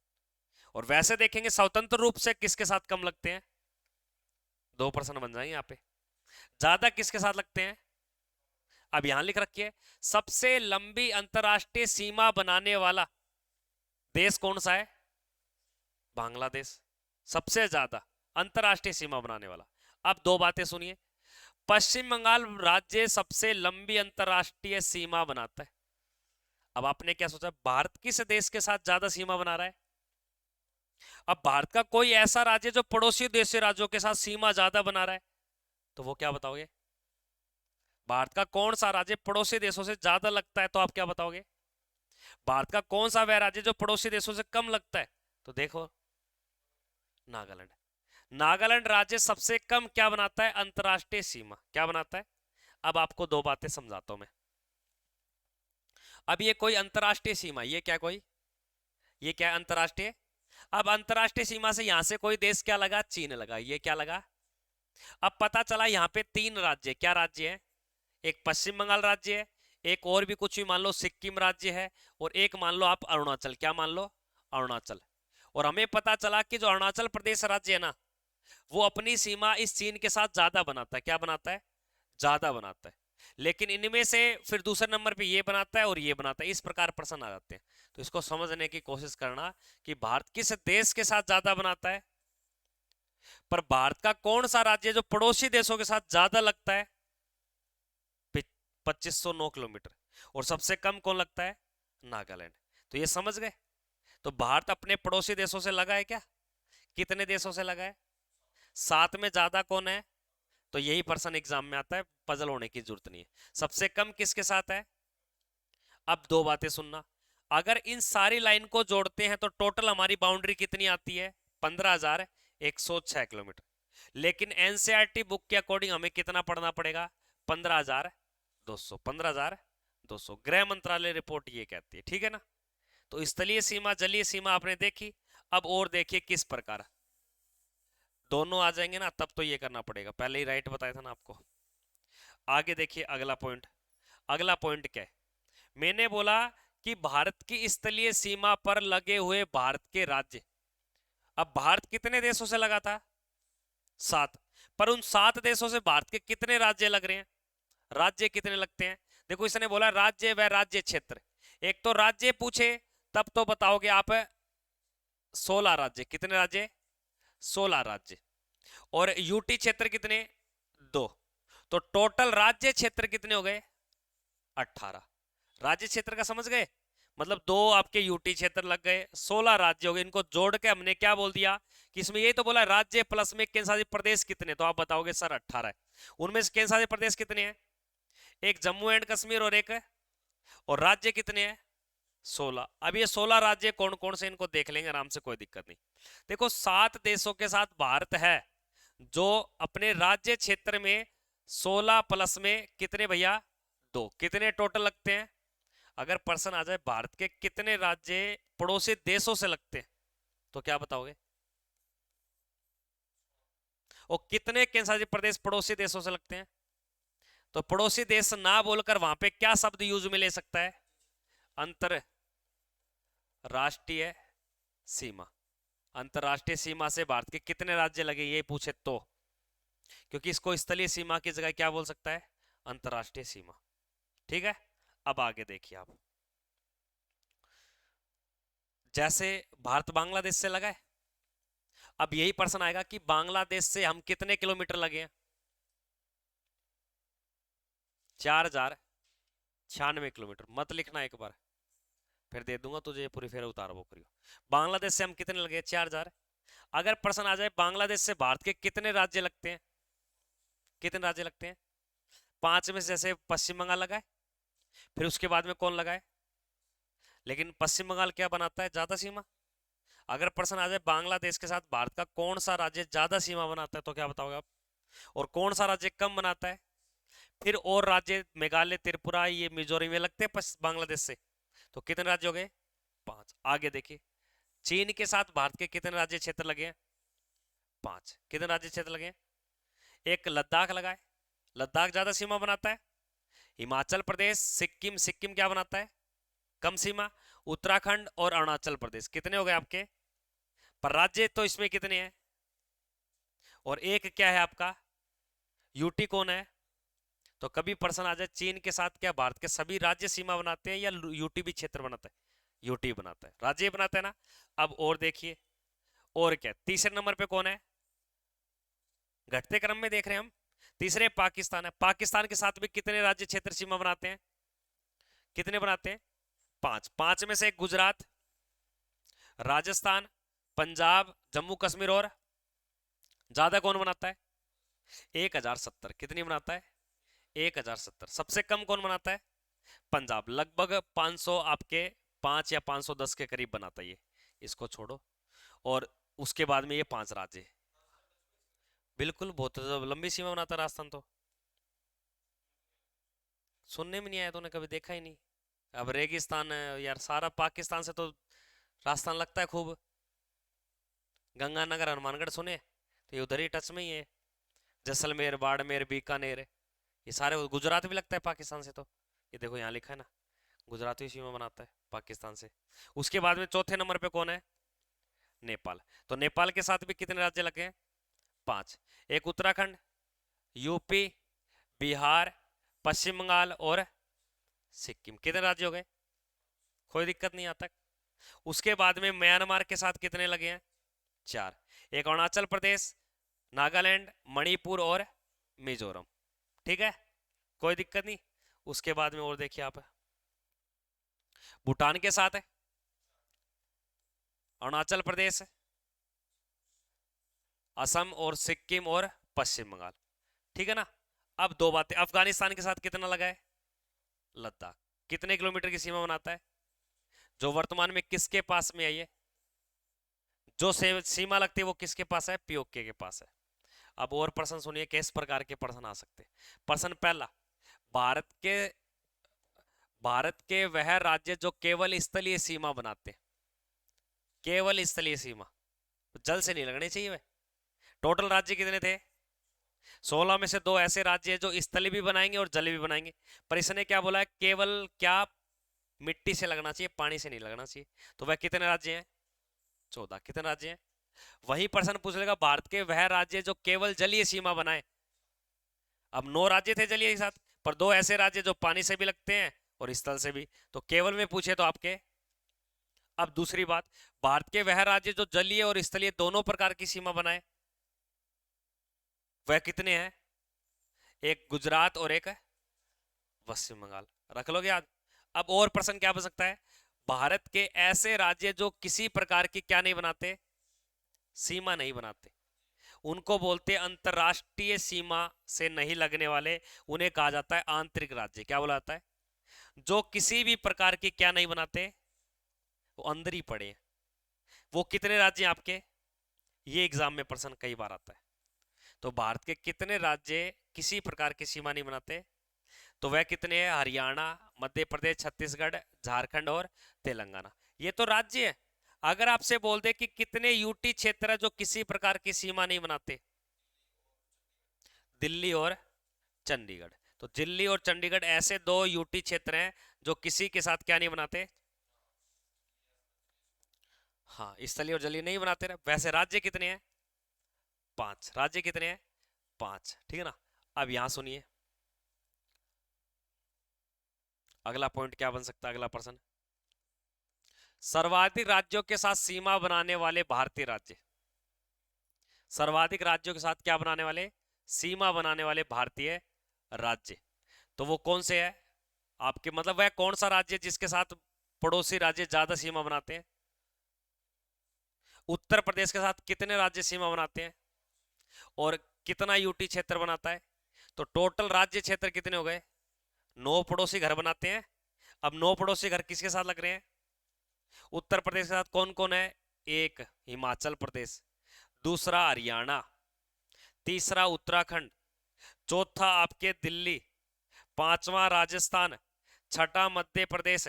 और वैसे देखेंगे स्वतंत्र रूप से किसके साथ कम लगते हैं? 2 प्रश्न बन जाएंगे यहाँ पे। ज्यादा किसके साथ लगते हैं? अब यहां लिख रखिए सबसे लंबी अंतरराष्ट्रीय सीमा बनाने वाला देश कौन सा है? बांग्लादेश। सबसे ज्यादा अंतरराष्ट्रीय सीमा बनाने वाला। अब 2 बातें सुनिए, पश्चिम बंगाल राज्य सबसे लंबी अंतरराष्ट्रीय सीमा बनाता है। अब आपने क्या सोचा, भारत किस देश के साथ ज्यादा सीमा बना रहा है? अब भारत का कोई ऐसा राज्य जो पड़ोसी देश से राज्यों के साथ सीमा ज्यादा बना रहा है, तो वो क्या बताओगे? भारत का कौन सा राज्य पड़ोसी देशों से ज्यादा लगता है, तो आप क्या बताओगे? भारत का कौन सा वह राज्य जो पड़ोसी देशों से कम लगता है? तो देखो नागालैंड। नागालैंड राज्य सबसे कम क्या बनाता है? अंतरराष्ट्रीय सीमा। क्या बनाता है? अब आपको 2 बातें समझाता हूं मैं। अब ये कोई अंतरराष्ट्रीय सीमा, ये क्या कोई, ये क्या अंतरराष्ट्रीय? अब अंतरराष्ट्रीय सीमा से यहां से कोई देश क्या लगा? चीन लगा। ये क्या लगा? अब पता चला यहां पे 3 राज्य, क्या राज्य है? एक पश्चिम बंगाल राज्य है, एक और भी कुछ भी मान लो सिक्किम राज्य है, और एक मान लो आप अरुणाचल। क्या मान लो? अरुणाचल। और हमें पता चला कि जो अरुणाचल प्रदेश राज्य है ना, वो अपनी सीमा इस चीन के साथ ज्यादा बनाता है। क्या बनाता है? ज्यादा बनाता है। लेकिन इनमें से फिर दूसरे नंबर पे ये बनाता है और ये बनाता है, इस प्रकार प्रश्न आ जाते हैं। तो इसको समझने की कोशिश करना कि भारत किस देश के साथ ज्यादा बनाता है। पर भारत का कौन सा राज्य जो पड़ोसी देशों के साथ ज्यादा लगता है? 2509 किलोमीटर। और सबसे कम कौन लगता है? नागालैंड। तो ये समझ गए। तो भारत अपने पड़ोसी देशों से लगा है क्या? कितने देशों से लगा है? 7 में ज्यादा कौन है? तो यही प्रश्न एग्जाम में आता है, पजल होने की जरूरत नहीं है। सबसे कम किसके साथ है? अब 2 बातें सुनना, अगर इन सारी लाइन को जोड़ते हैं तो टोटल हमारी बाउंड्री कितनी आती है? 15,106 किलोमीटर। लेकिन एनसीईआरटी बुक के अकॉर्डिंग हमें कितना पढ़ना पड़ेगा? 15,200। 15,200 गृह मंत्रालय रिपोर्ट ये कहती है, ठीक है ना। तो स्थलीय सीमा जलीय सीमा आपने देखी। अब और देखिए किस प्रकार दोनों आ जाएंगे ना, तब तो ये करना पड़ेगा। पहले ही राइट बताया था ना आपको। आगे देखिए अगला पॉइंट। अगला पॉइंट क्या है? मैंने बोला कि भारत की स्थलीय सीमा पर लगे हुए भारत के राज्य। अब भारत कितने देशों से लगा था? 7। पर उन 7 देशों से भारत के कितने राज्य लग रहे हैं? राज्य कितने लगते हैं? देखो इसने बोला राज्य व राज्य क्षेत्र। एक तो राज्य पूछे तब तो बताओगे आप 16 राज्य। कितने राज्य? 16 राज्य। और यूटी क्षेत्र कितने? 2। तो टोटल राज्य क्षेत्र कितने हो गए? 18। राज्य क्षेत्र का समझ गए? मतलब 2 आपके यूटी क्षेत्र लग गए, 16 राज्य हो गए। इनको जोड़ के हमने क्या बोल दिया कि इसमें यही तो बोला राज्य प्लस में केंद्र शासित प्रदेश कितने, तो आप बताओगे सर 18 है। उनमें से केंद्र शासित प्रदेश कितने हैं? एक जम्मू एंड कश्मीर और एक, और राज्य कितने हैं? 16। अब ये 16 राज्य कौन कौन से, इनको देख लेंगे आराम से, कोई दिक्कत नहीं। देखो 7 देशों के साथ भारत है जो अपने राज्य क्षेत्र में 16 प्लस में कितने भैया? 2। कितने टोटल लगते हैं? अगर पर्सन आ जाए भारत के कितने राज्य पड़ोसी देशों से लगते हैं तो क्या बताओगे? और कितने केंद्र शासित प्रदेश पड़ोसी देशों से लगते हैं? तो पड़ोसी देश ना बोलकर वहां पे क्या शब्द यूज में ले सकता है? अंतरराष्ट्रीय सीमा। अंतरराष्ट्रीय सीमा से भारत के कितने राज्य लगे ये पूछे तो, क्योंकि इसको स्थलीय सीमा की जगह क्या बोल सकता है? अंतरराष्ट्रीय सीमा। ठीक है, अब आगे देखिए आप। जैसे भारत बांग्लादेश से लगा है, अब यही प्रश्न आएगा कि बांग्लादेश से हम कितने किलोमीटर लगे हैं? 4096 किलोमीटर। मत लिखना एक बार, फिर दे दूंगा तुझे पूरी, फिर उतार वो करियो। बांग्लादेश से हम कितने लगे? 4000। अगर प्रश्न आ जाए बांग्लादेश से भारत के कितने राज्य लगते हैं, कितने राज्य लगते हैं? 5 में से जैसे पश्चिम बंगाल लगा है, फिर उसके बाद में कौन लगा है? लेकिन पश्चिम बंगाल क्या बनाता है? ज्यादा सीमा। अगर प्रश्न आ जाए बांग्लादेश के साथ भारत का कौन सा राज्य ज्यादा सीमा बनाता है तो क्या बताओगे आप? और कौन सा राज्य कम बनाता है? फिर और राज्य मेघालय, त्रिपुरा, ये मिजोरम, ये लगते हैं बांग्लादेश से। तो कितने राज्य हो गए? 5। आगे देखिए, चीन के साथ भारत के कितने राज्य क्षेत्र लगे हैं? 5। कितने राज्य क्षेत्र लगे हैं? एक लद्दाख लगा है, लद्दाख ज्यादा सीमा बनाता है। हिमाचल प्रदेश, सिक्किम, सिक्किम क्या बनाता है? कम सीमा। उत्तराखंड और अरुणाचल प्रदेश कितने हो गए आपके? पर राज्य तो इसमें कितने हैं? और एक क्या है आपका? यूटी कौन है? तो कभी प्रश्न आ जाए चीन के साथ क्या भारत के सभी राज्य सीमा बनाते हैं या यूटी भी क्षेत्र बनाता है? यूटी बनाता है, राज्य बनाता है ना। अब और देखिए, और क्या तीसरे नंबर पे कौन है? घटते क्रम में देख रहे हैं हम। तीसरे पाकिस्तान है। पाकिस्तान के साथ भी कितने राज्य क्षेत्र सीमा बनाते हैं? कितने बनाते हैं? 5। 5 में से एक गुजरात, राजस्थान, पंजाब, जम्मू कश्मीर, और ज्यादा कौन बनाता है? 1070। कितनी बनाता है? 1070। सबसे कम कौन बनाता है? पंजाब, लगभग 500 आपके 5 या 510 के करीब बनाता है ये। इसको छोड़ो, और उसके बाद में ये 5 राज्य। बिल्कुल, बहुत लंबी सीमा बनाता है राजस्थान तो। सुनने में नहीं आया? तूने कभी देखा ही नहीं? अब रेगिस्तान है यार सारा, पाकिस्तान से तो राजस्थान लगता है खूब। गंगानगर, हनुमानगढ़ सुने? तो ये उधर ही टच में ही है। जैसलमेर, बाड़मेर, बीकानेर, ये सारे। गुजरात भी लगता है पाकिस्तान से तो। ये देखो यहाँ लिखा है ना, गुजरात भी सीमा बनाता है पाकिस्तान से। उसके बाद में चौथे नंबर पे कौन है? नेपाल। तो नेपाल के साथ भी कितने राज्य लगे हैं? 5। एक उत्तराखंड, यूपी, बिहार, पश्चिम बंगाल और सिक्किम। कितने राज्य हो गए? कोई दिक्कत नहीं आता। उसके बाद में म्यांमार के साथ कितने लगे हैं? 4। एक अरुणाचल प्रदेश, नागालैंड, मणिपुर और मिजोरम। ठीक है, कोई दिक्कत नहीं। उसके बाद में और देखिए आप, भूटान के साथ है, अरुणाचल प्रदेश, असम और सिक्किम और पश्चिम बंगाल। ठीक है ना। अब दो बातें, अफगानिस्तान के साथ कितना लगा है? लद्दाख। कितने किलोमीटर की सीमा बनाता है? जो वर्तमान में किसके पास में है? ये जो सीमा लगती है वो किसके पास है? पीओके के पास है। अब और प्रश्न सुनिए, किस प्रकार के प्रश्न आ सकते हैं। प्रश्न पहला, भारत के वह राज्य जो केवल स्थलीय सीमा बनाते हैं। केवल स्थलीय सीमा, जल से नहीं लगने चाहिए। वह टोटल राज्य कितने थे? 16 में से दो ऐसे राज्य हैं जो स्थली भी बनाएंगे और जली भी बनाएंगे। पर इसने क्या बोला है, केवल क्या मिट्टी से लगना चाहिए, पानी से नहीं लगना चाहिए। तो वह कितने राज्य हैं? 14। कितने राज्य हैं? वही प्रश्न पूछ लेगा, भारत के वह राज्य जो केवल जलीय सीमा बनाए। अब 9 राज्य थे जलीय के साथ, पर दो ऐसे राज्य जो पानी से भी लगते हैं और स्थल से भी। तो केवल में पूछे तो आपके। अब दूसरी बात, भारत के वह राज्य जो जलीय और स्थलीय दोनों प्रकार की सीमा बनाए, वह कितने हैं? एक गुजरात और एक पश्चिम बंगाल। रख लोगे याद। अब और प्रश्न क्या बन सकता है? भारत के ऐसे राज्य जो किसी प्रकार की क्या नहीं बनाते, सीमा नहीं बनाते, उनको बोलते हैं अंतरराष्ट्रीय सीमा से नहीं लगने वाले। उन्हें कहा जाता है आंतरिक राज्य। क्या बोला जाता है? जो किसी भी प्रकार की क्या नहीं बनाते, वो अंदर ही पड़े हैं। वो कितने राज्य हैं आपके? ये एग्जाम में प्रश्न कई बार आता है। तो भारत के कितने राज्य किसी प्रकार की सीमा नहीं बनाते? तो वह कितने हैं? हरियाणा, मध्य प्रदेश, छत्तीसगढ़, झारखंड और तेलंगाना। ये तो राज्य है। अगर आपसे बोल दे कि कितने यूटी क्षेत्र है जो किसी प्रकार की सीमा नहीं बनाते? दिल्ली और चंडीगढ़। तो दिल्ली और चंडीगढ़ ऐसे दो यूटी क्षेत्र हैं जो किसी के साथ क्या नहीं बनाते? हाँ, स्थलीय और जलीय नहीं बनाते ना। वैसे राज्य कितने हैं? 5। राज्य कितने हैं? 5। ठीक है ना। अब यहां सुनिए, अगला पॉइंट क्या बन सकता है, अगला प्रश्न। सर्वाधिक राज्यों के साथ सीमा बनाने वाले भारतीय राज्य। सर्वाधिक राज्यों के साथ क्या बनाने वाले? सीमा बनाने वाले भारतीय राज्य। तो वो कौन से है आपके? मतलब वह कौन सा राज्य जिसके साथ पड़ोसी राज्य ज्यादा सीमा बनाते हैं? उत्तर प्रदेश के साथ कितने राज्य सीमा बनाते हैं और कितना यूटी क्षेत्र बनाता है? तो टोटल राज्य क्षेत्र कितने हो गए? 9 पड़ोसी घर बनाते हैं। अब 9 पड़ोसी घर किसके साथ लग रहे हैं? उत्तर प्रदेश के साथ कौन कौन है? एक हिमाचल प्रदेश, दूसरा हरियाणा, तीसरा उत्तराखंड, चौथा आपके दिल्ली, पांचवा राजस्थान, छठा मध्य प्रदेश,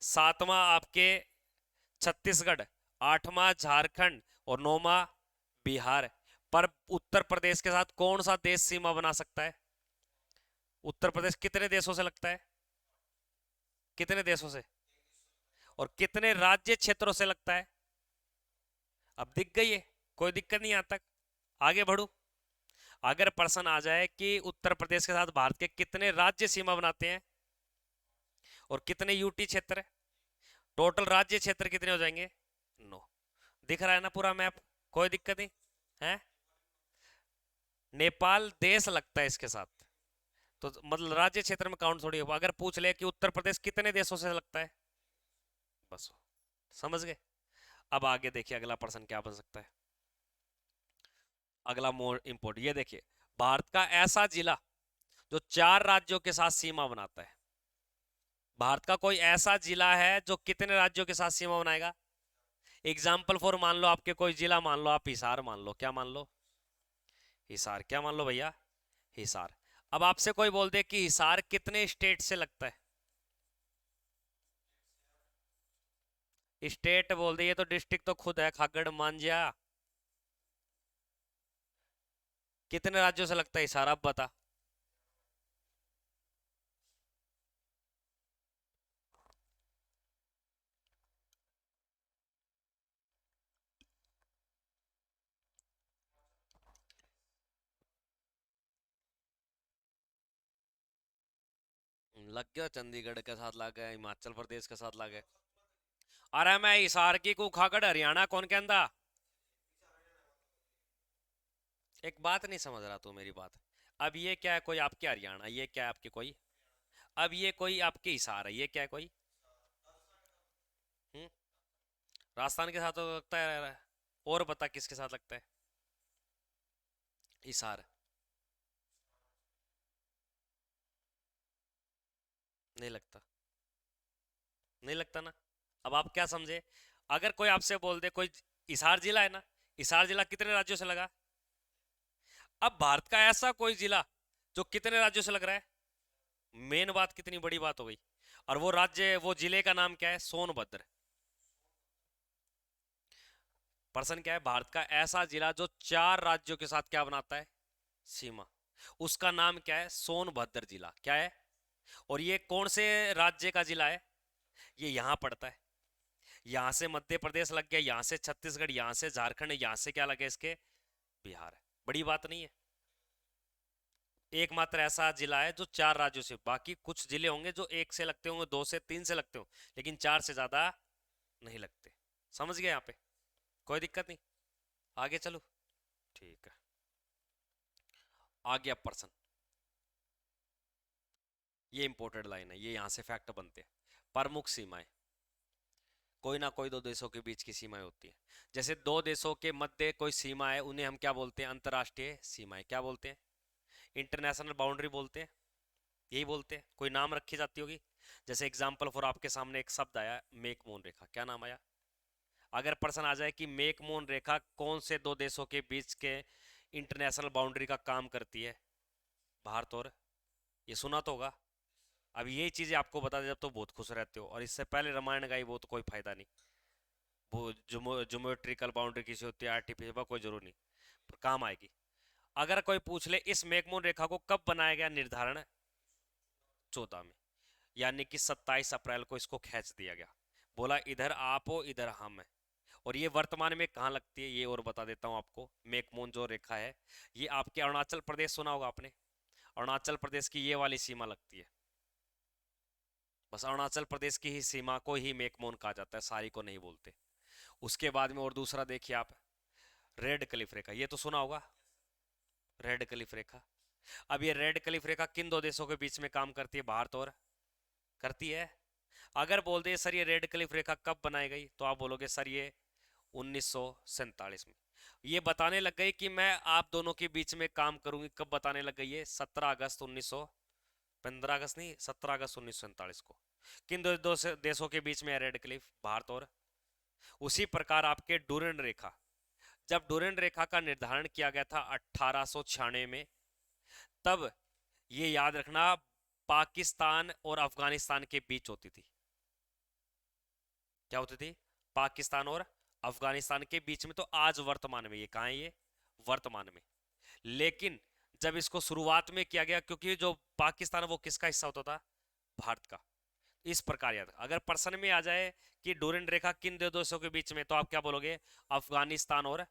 सातवां आपके छत्तीसगढ़, आठवां झारखंड और नौवां बिहार। पर उत्तर प्रदेश के साथ कौन सा देश सीमा बना सकता है? उत्तर प्रदेश कितने देशों से लगता है? कितने देशों से? और कितने राज्य क्षेत्रों से लगता है? अब दिख गई है, कोई दिक्कत नहीं। यहां तक आगे बढ़ू। अगर प्रश्न आ जाए कि उत्तर प्रदेश के साथ भारत के कितने राज्य सीमा बनाते हैं और कितने यूटी क्षेत्र, टोटल राज्य क्षेत्र कितने हो जाएंगे? 9। दिख रहा है ना पूरा मैप? कोई दिक्कत नहीं है। नेपाल देश लगता है इसके साथ, तो मतलब राज्य क्षेत्र में काउंट थोड़ी होगा। अगर पूछ ले कि उत्तर प्रदेश कितने देशों से लगता है, बस समझ गए। अब आगे देखिए अगला प्रश्न क्या बन सकता है। अगला मोर इंपोर्ट, ये देखिए, भारत का ऐसा जिला जो 4 राज्यों के साथ सीमा बनाता है। भारत का कोई ऐसा जिला है जो कितने राज्यों के साथ सीमा बनाएगा? एग्जाम्पल फॉर मान लो आपके कोई जिला, मान लो आप हिसार मान लो। क्या मान लो? हिसार। क्या मान लो भैया? हिसार। अब आपसे कोई बोल दे कि हिसार कितने स्टेट से लगता है? स्टेट बोल दे, ये तो डिस्ट्रिक्ट तो खुद है, खगड़ मांझा। कितने राज्यों से लगता है हिसार, अब बता। लग गया, चंडीगढ़ के साथ लग गया, हिमाचल प्रदेश के साथ लग गया। अरे मैं हिसार की को खागड़ हरियाणा कौन कहता? एक बात नहीं समझ रहा तू मेरी बात। अब ये क्या है, कोई आपके हरियाणा, ये क्या है आपके कोई, अब ये कोई आपके हिसार है, ये क्या है कोई? हम्म? राजस्थान के साथ तो लगता है। और बता किसके साथ लगता है हिसार? नहीं लगता। नहीं लगता ना। अब आप क्या समझे? अगर कोई आपसे बोल दे कोई हिसार जिला है ना, हिसार जिला कितने राज्यों से लगा? अब भारत का ऐसा कोई जिला जो कितने राज्यों से लग रहा है, मेन बात कितनी बड़ी बात हो गई। और वो राज्य, वो जिले का नाम क्या है? सोनभद्र। प्रश्न क्या है? भारत का ऐसा जिला जो 4 राज्यों के साथ क्या बनाता है? सीमा, उसका नाम क्या है? सोनभद्र जिला। क्या है? और ये कौन से राज्य का जिला है? ये यहाँ पड़ता है। यहाँ से मध्य प्रदेश लग गया, यहाँ से छत्तीसगढ़, यहाँ से झारखंड, यहाँ से क्या लगे इसके? बिहार है। बड़ी बात नहीं है। एकमात्र ऐसा जिला है जो चार राज्यों से, बाकी कुछ जिले होंगे जो एक से लगते होंगे, दो से तीन से लगते हो, लेकिन चार से ज्यादा नहीं लगते। समझ गए यहाँ पे? कोई दिक्कत नहीं। आगे चलो। ठीक है, आ गया प्रश्न। ये इंपोर्टेड लाइन है, ये यहाँ से फैक्ट बनते हैं। प्रमुख सीमाएं, कोई ना कोई दो देशों के बीच की सीमाएं होती हैं। जैसे दो देशों के मध्य कोई सीमा है, उन्हें हम क्या बोलते हैं? अंतर्राष्ट्रीय सीमाएं। क्या बोलते हैं? इंटरनेशनल बाउंड्री बोलते हैं। यही बोलते हैं, कोई नाम रखी जाती होगी। जैसे एग्जाम्पल फॉर आपके सामने एक शब्द आया, मेक मोन रेखा। क्या नाम आया? अगर प्रश्न आ जाए कि मेक मोन रेखा कौन से दो देशों के बीच के इंटरनेशनल बाउंड्री का काम करती है? भारत और, ये सुना तो होगा। अब यही चीजें आपको बता दे जब तो बहुत खुश रहते हो, और इससे पहले रामायण गाई वो तो कोई फायदा नहीं। वो ज्योमेट्रिकल बाउंड्री किसी होती है, आर्टिफिशियल, कोई जरूर नहीं, पर काम आएगी। अगर कोई पूछ ले इस मेकमोन रेखा को कब बनाया गया? निर्धारण 14 में, यानी कि 27 अप्रैल को इसको खींच दिया गया। बोला इधर आप हो, इधर हम है। और ये वर्तमान में कहाँ लगती है, ये और बता देता हूँ आपको। मेकमोन जो रेखा है, ये आपके अरुणाचल प्रदेश, सुना होगा आपने, अरुणाचल प्रदेश की ये वाली सीमा लगती है। बस अरुणाचल प्रदेश की ही सीमा को ही मेकमोन कहा जाता है, सारी को नहीं बोलते। उसके बाद में और दूसरा देखिए आप, रेड क्लिफ रेखा, ये तो सुना होगा, रेड क्लिफ रेखा। अब ये रेड क्लिफ रेखा किन दो देशों के बीच में काम करती है? भारत और, करती है। अगर बोल दे सर ये रेड क्लिफ रेखा कब बनाई गई, तो आप बोलोगे सर ये 1947 में। ये बताने लग गई कि मैं आप दोनों के बीच में काम करूंगी, कब बताने लग गई? ये 17 अगस्त 1900, 15 अगस्त नहीं, 17 अगस्त 1947 को। किन देशों के बीच में है रेड क्लिफ? भारत और। उसी प्रकार आपके डूरेंट रेखा, जब डूरेंट रेखा का निर्धारण किया गया था 1896 में, तब ये याद रखना पाकिस्तान और अफगानिस्तान के बीच होती थी। क्या होती थी? पाकिस्तान और अफगानिस्तान के बीच में। तो आज वर्तमान में ये कहाँ है? ये वर्तमान में। लेकिन जब इसको शुरुआत में किया गया, क्योंकि जो पाकिस्तान वो किसका हिस्सा होता था? भारत का। इस प्रकार याद, अगर प्रश्न में आ जाए कि डोरेंट रेखा किन दो देशों के बीच में, तो आप क्या बोलोगे? अफगानिस्तान और,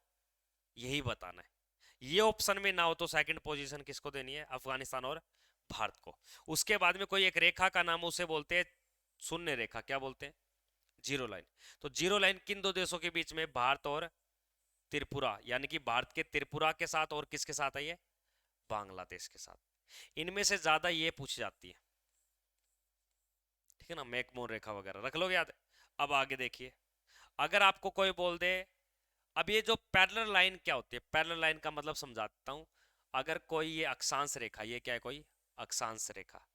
यही बताना है। ये ऑप्शन में ना हो तो सेकंड पोजीशन किसको देनी है? अफगानिस्तान और भारत को। उसके बाद में कोई एक रेखा का नाम, उसे बोलते हैं शून्य रेखा। क्या बोलते हैं? Zero line. तो जीरो लाइन किन दो देशों के बीच में? भारत और त्रिपुरा, यानी कि भारत के त्रिपुरा के साथ और किसके साथ है ये? बांग्लादेश के साथ। इनमें से ज्यादा ये पूछी जाती है, ठीक है ना, मैकमोहन रेखा वगैरह रख लोगे याद। अब आगे देखिए, अगर आपको कोई बोल दे, अब ये जो पैरेलल लाइन क्या होती है? पैरेलल लाइन का मतलब समझाता हूं। अगर कोई ये अक्षांश रेखा, ये क्या है? कोई अक्षांश रेखा,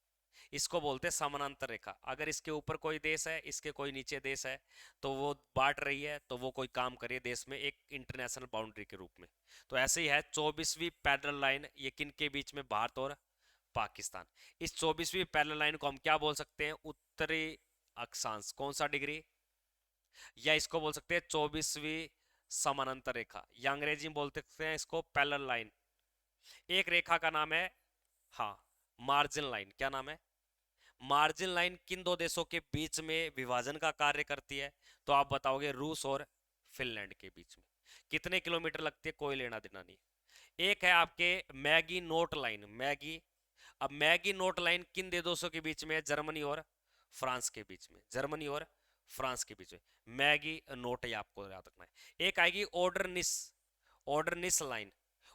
इसको बोलते हैं समानांतर रेखा। अगर इसके ऊपर कोई देश है, इसके कोई नीचे देश है, तो वो बांट रही है, तो वो कोई काम करे देश में एक इंटरनेशनल बाउंड्री के रूप में। तो ऐसे ही है 24वीं पैरेलल लाइन, ये किन के बीच में? भारत और पाकिस्तान। इस 24वीं पैरेलल लाइन को हम क्या बोल सकते हैं? उत्तरी अक्षांश। कौन सा डिग्री? या इसको बोल सकते हैं 24वीं समानांतर रेखा, या अंग्रेजी में बोल सकते हैं इसको पैरेलल लाइन। एक रेखा का नाम है, हाँ, मार्जिन लाइन। क्या नाम है? मार्जिन लाइन किन दो देशों के बीच में विभाजन का कार्य करती है? तो आप बताओगे रूस और फिनलैंड के बीच में। कितने किलोमीटर लगती है? कोई लेना देना नहीं। एक है आपके मैगी नोट लाइन, मैगी। अब मैगी नोट लाइन किन दो देशों के बीच में है? जर्मनी और फ्रांस के बीच में, जर्मनी और फ्रांस के बीच में। मैगी नोट, ये आपको याद रखना है। एक आएगी ऑर्डरनिस, ऑर्डरनिस लाइन।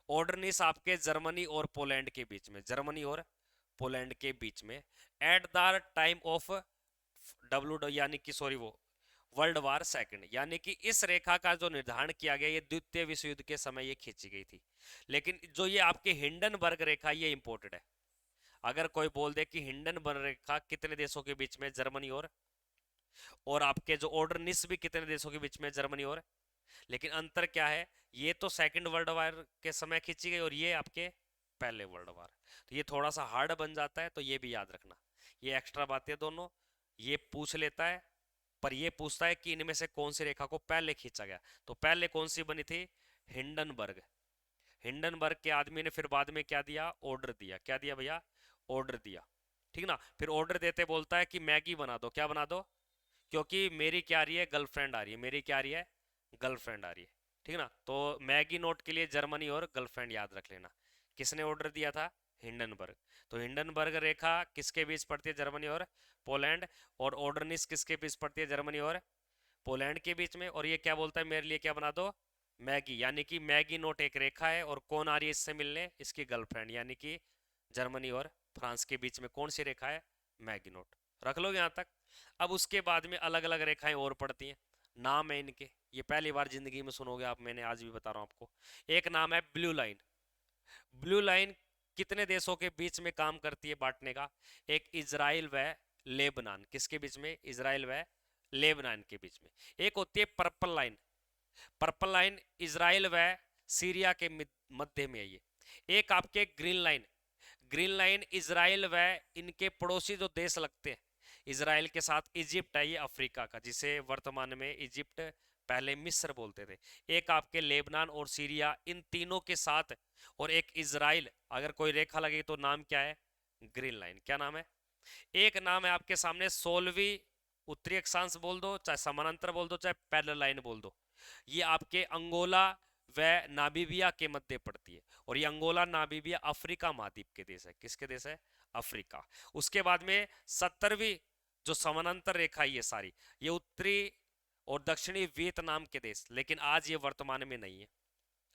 ऑर्डरनिस आपके जर्मनी और पोलैंड के बीच में, जर्मनी और पोलैंड के बीच में, at the time of W, यानी कि सॉरी वो वर्ल्ड वार सेकंड, यानी कि इस रेखा का जो निर्धारण किया गया, ये द्वितीय विश्व युद्ध के समय ये खींची गई थी। लेकिन जो ये आपके हिंडनबर्ग रेखा, ये इंपोर्टेड है। अगर कोई बोल दे कि हिंडनबर्ग रेखा कितने देशों के बीच में? जर्मनी और आपके जो ऑर्डरनिस भी कितने देशों के बीच में? जर्मनी और। लेकिन अंतर क्या है? ये तो सेकंड वर्ल्ड वार के समय खींची गई, और ये आपके पहले वर्ल्ड वार। तो ये थोड़ा सा हार्ड बन जाता है, तो ये भी याद रखना। ये एक्स्ट्रा बातें दोनों ये पूछ लेता है, पर ये पूछता है कि इनमें से कौन सी रेखा को पहले खींचा गया। तो पहले कौन सी बनी थी? हिंडनबर्ग। हिंडनबर्ग के आदमी ने फिर बाद में क्या दिया, ऑर्डर दिया। क्या दिया भैया, ऑर्डर दिया, ठीक ना। फिर ऑर्डर देते बोलता है कि मैगी बना दो। क्या बना दो, क्योंकि मेरी क्या आ रही है, गर्लफ्रेंड आ रही है, मेरी क्या आ रही है, गर्लफ्रेंड आ रही है, ठीक ना। तो मैगी नोट के लिए जर्मनी और गर्लफ्रेंड याद रख लेना। किसने ऑर्डर दिया था, हिंडनबर्ग। तो हिंडनबर्ग रेखा किसके बीच पड़ती है, जर्मनी और पोलैंड। और ऑर्डरनिस किसके बीच पड़ती है, जर्मनी और पोलैंड के बीच में। और ये क्या बोलता है, मेरे लिए क्या बना दो, मैगी। यानी कि मैगी नोट एक रेखा है, और कौन आ रही है इससे मिलने, इसकी गर्लफ्रेंड, यानी कि जर्मनी और फ्रांस के बीच में कौन सी रेखा है, मैगी नोट। रख लो यहाँ तक। अब उसके बाद में अलग अलग रेखाएं और पड़ती हैं, नाम है इनके, ये पहली बार जिंदगी में सुनोगे आप, मैंने आज भी बता रहा हूँ आपको। एक नाम है ब्लू लाइन। ब्लू लाइन कितने देशों के बीच में काम करती है बांटने का, एक इजराइल व लेबनान, किसके बीच में, इजराइल व लेबनान के बीच में। एक होती है purple line, purple line Israel व सीरिया के मध्य में है ये। एक आपके green line, green line Israel व इनके पड़ोसी जो देश लगते हैं इजराइल के साथ, इजिप्ट है ये अफ्रीका का, जिसे वर्तमान में इजिप्ट, पहले मिस्र बोलते थे। एक आपके लेबनान और सीरिया, इन तीनों के साथ, और एक इजराइल, अगर कोई रेखा लगे तो नाम क्या है, ग्रीन लाइन। क्या नाम है, एक नाम है आपके सामने सोलवी, उत्तरी अक्षांश बोल दो, चाहे समानांतर बोल दो, चाहे पैरेलल लाइन बोल दो। ये आपके अंगोला व नामीबिया के मध्य पड़ती है, और ये अंगोला नामीबिया अफ्रीका महाद्वीप के देश है। किसके देश है, अफ्रीका। उसके बाद में 70वीं जो समानांतर रेखा है, ये सारी, ये उत्तरी और दक्षिणी वियतनाम के देश, लेकिन आज ये वर्तमान में नहीं है,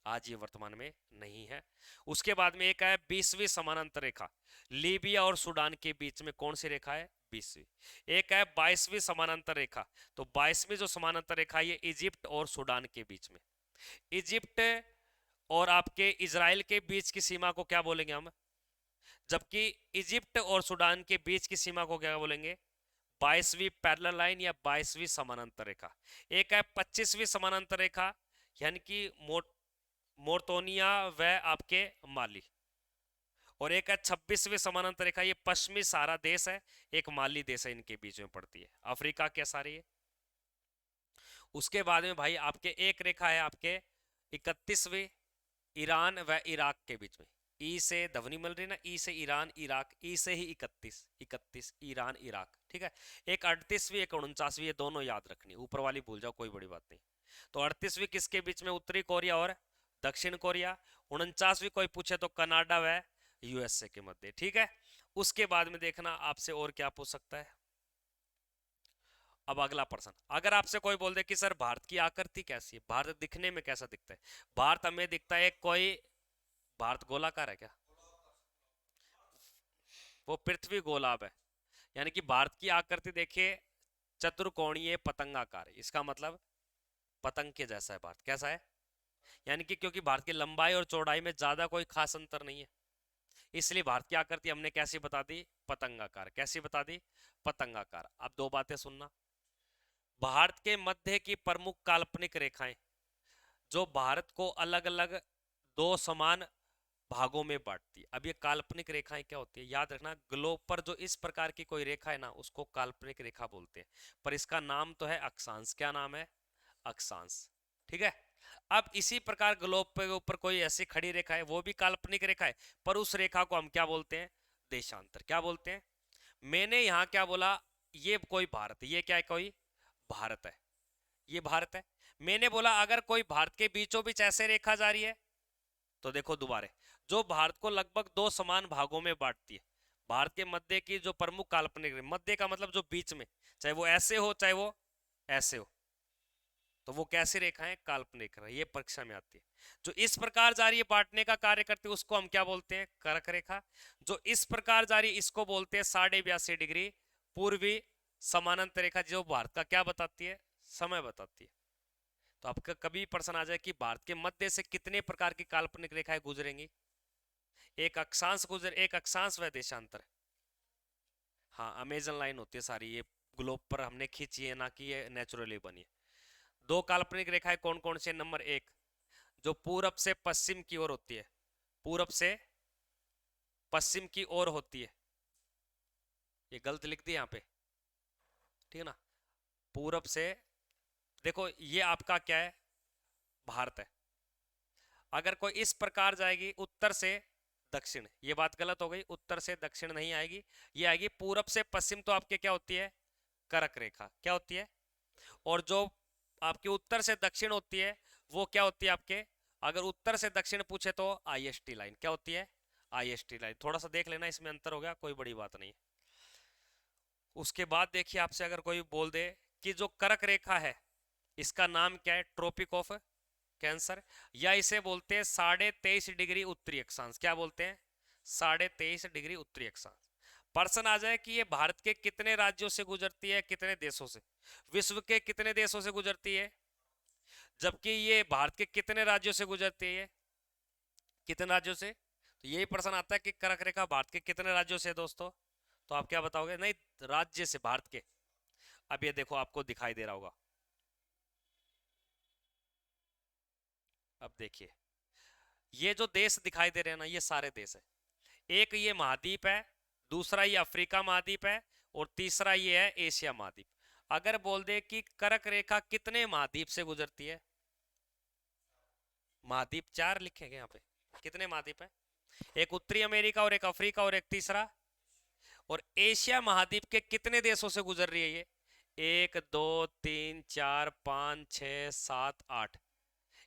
आज ये वर्तमान में नहीं है। उसके बाद में एक है 20वीं समानांतर रेखा, लीबिया और सूडान के बीच में कौन सी रेखा है, 20वीं। एक है 22वीं समानांतर रेखा, तो 22वीं जो समानांतर रेखा ये इजिप्ट और सूडान के बीच में। इजिप्ट और आपके इजराइल के बीच की सीमा को क्या बोलेंगे हम, जबकि इजिप्ट और सूडान के बीच की सीमा को क्या बोलेंगे, 22वीं पैरेलल लाइन या 22वीं समानांतर रेखा। एक है 25वीं समानांतर रेखा, यानी कि मोर्तोनिया व आपके माली। और एक है 26वीं समानांतर रेखा, ये पश्चिमी सारा देश है, एक माली देश है, इनके बीच में पड़ती है, अफ्रीका के सारी है। उसके बाद में भाई आपके एक रेखा है आपके 31वीं, ईरान व इराक के बीच में। ई से ध्वनि मिल रही ना, ई से ईरान इराक, ई से ही 31, 31 ईरान इराक, ठीक है। एक 38वीं, एक 49वीं, ये दोनों याद रखनी, ऊपर वाली भूल जाओ कोई बड़ी बात नहीं। तो 38वीं किसके बीच में, उत्तरी कोरिया और दक्षिण कोरिया। 49वीं कोई पूछे तो कनाडा व यूएसए के मध्य, ठीक है। उसके बाद में देखना आपसे और क्या पूछ सकता है। अब अगला प्रश्न, अगर आपसे कोई बोल दे कि सर भारत की आकृति कैसी है, भारत दिखने में कैसा दिखता है, भारत हमें दिखता है कोई, भारत गोलाकार है क्या, वो पृथ्वी गोलाब है। यानी कि भारत की आकृति देखिए चतुर्कोणीय पतंगाकार है, इसका मतलब पतंग के जैसा है भारत। कैसा है, यानी कि क्योंकि भारत की लंबाई और चौड़ाई में ज्यादा कोई खास अंतर नहीं है, इसलिए भारत की आकृति हमने कैसी बता दी, पतंगाकार। कैसी बता दी, पतंगाकार। अब दो बातें सुनना, भारत के मध्य की प्रमुख काल्पनिक रेखाएं जो भारत को अलग अलग दो समान भागों में बांटती है। अब ये काल्पनिक रेखाएं क्या होती है, याद रखना, ग्लोब पर जो इस प्रकार की कोई रेखा है ना, उसको काल्पनिक रेखा बोलते हैं, पर इसका नाम तो है अक्षांश। क्या नाम है, अक्षांश, ठीक है। अब इसी प्रकार ग्लोब पे ऊपर कोई ऐसी खड़ी रेखा है, वो भी काल्पनिक रेखा है, पर उस रेखा को हम क्या बोलते हैं, देशांतर। क्या बोलते हैं, मैंने यहां क्या बोला, ये कोई भारत, ये क्या है, कोई भारत है, ये भारत है। मैंने बोला अगर कोई भारत के बीचों बीच ऐसे रेखा जा रही है, तो देखो दोबारे, जो भारत को लगभग दो समान भागों में बांटती है, भारत के मध्य की जो प्रमुख काल्पनिक, मध्य का मतलब जो बीच में, चाहे वो ऐसे हो चाहे वो ऐसे हो, तो वो कैसी रेखा है, काल्पनिक रेखा, ये परीक्षा में आती है। जो इस प्रकार जा रही है बांटने का कार्य करती है, उसको हम क्या बोलते हैं, कर्क रेखा। जो इस प्रकार जा रही है इसको बोलते हैं 82.5 डिग्री पूर्वी समानांतर रेखा, जो भारत का क्या बताती है, समय बताती है। तो आपका कभी प्रश्न आ जाए कि भारत के मध्य से कितने प्रकार की काल्पनिक रेखाएं गुजरेंगी, एक अक्षांश एक अक्षांश व देशांतर। हाँ, अमेजन लाइन होती है सारी, ये ग्लोब पर हमने खींची है, ना कि ये नेचुरली बनी है। दो काल्पनिक रेखाएं कौन कौन से, नंबर एक जो पूरब से पश्चिम की ओर होती है, पूरब से पश्चिम की ओर होती है, ये गलत लिख दिया यहाँ पे, ठीक है ना। पूरब से, देखो ये आपका क्या है, भारत है। अगर कोई इस प्रकार जाएगी उत्तर से दक्षिण, ये बात गलत हो गई, उत्तर से दक्षिण नहीं आएगी, ये आएगी पूरब से पश्चिम, तो आपके क्या होती है, कर्क रेखा क्या होती है। और जो आपकी उत्तर से दक्षिण होती है वो क्या होती है आपके, अगर उत्तर से दक्षिण पूछे तो आईएसटी लाइन क्या होती है, आईएसटी लाइन। थोड़ा सा देख लेना, इसमें अंतर हो गया, कोई बड़ी बात नहीं। उसके बाद देखिए आपसे अगर कोई बोल दे कि जो कर्क रेखा है इसका नाम क्या है, ट्रॉपिक ऑफ कैंसर, या इसे बोलते हैं 23.5 डिग्री उत्तरी अक्षांश, क्या बोलते हैं, 23.5 डिग्री उत्तरी अक्षांश। प्रश्न आ जाए कि ये भारत के कितने राज्यों से गुजरती है, कितने देशों से, विश्व के कितने देशों से गुजरती है, जबकि ये भारत के कितने राज्यों से गुजरती है, कितने राज्यों से, तो यही प्रश्न आता है कि कर्क रेखा भारत के कितने राज्यों से दोस्तों, तो आप क्या बताओगे, नहीं राज्य से, भारत के। अब ये देखो आपको दिखाई दे रहा होगा, अब देखिए ये जो देश दिखाई दे रहे हैं ना, ये सारे देश है, एक ये महाद्वीप है, दूसरा ये अफ्रीका महाद्वीप है, और तीसरा ये है एशिया महाद्वीप। अगर बोल दे कि कर्क रेखा कितने महाद्वीप से गुजरती है, महाद्वीप 4 लिखेंगे यहाँ पे, कितने महाद्वीप है, एक उत्तरी अमेरिका और एक अफ्रीका और एक तीसरा, और एशिया महाद्वीप के कितने देशों से गुजर रही है ये, 1 2 3 4 5 6 7 8,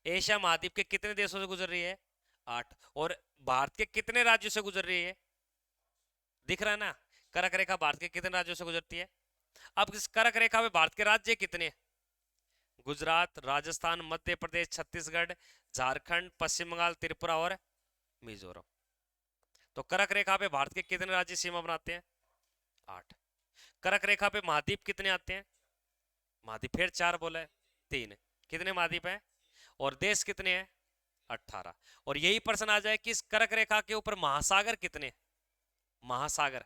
एशिया महाद्वीप के कितने देशों से गुजर रही है, 8। और भारत के कितने राज्यों से गुजर रही है, दिख रहा है ना, कर्क रेखा भारत के कितने राज्यों से गुजरती है। अब इस कर्क रेखा में भारत के राज्य कितने, गुजरात, राजस्थान, मध्य प्रदेश, छत्तीसगढ़, झारखंड, पश्चिम बंगाल, त्रिपुरा और मिजोरम। तो कर्क रेखा पे भारत के कितने राज्य सीमा बनाते हैं, 8। कर्क रेखा पे महाद्वीप कितने आते हैं, महाद्वीप फिर 4 बोला है, 3, कितने महाद्वीप है, और देश कितने हैं, 18। और यही प्रश्न आ जाए कि इस कर्क रेखा के ऊपर महासागर कितने, महासागर,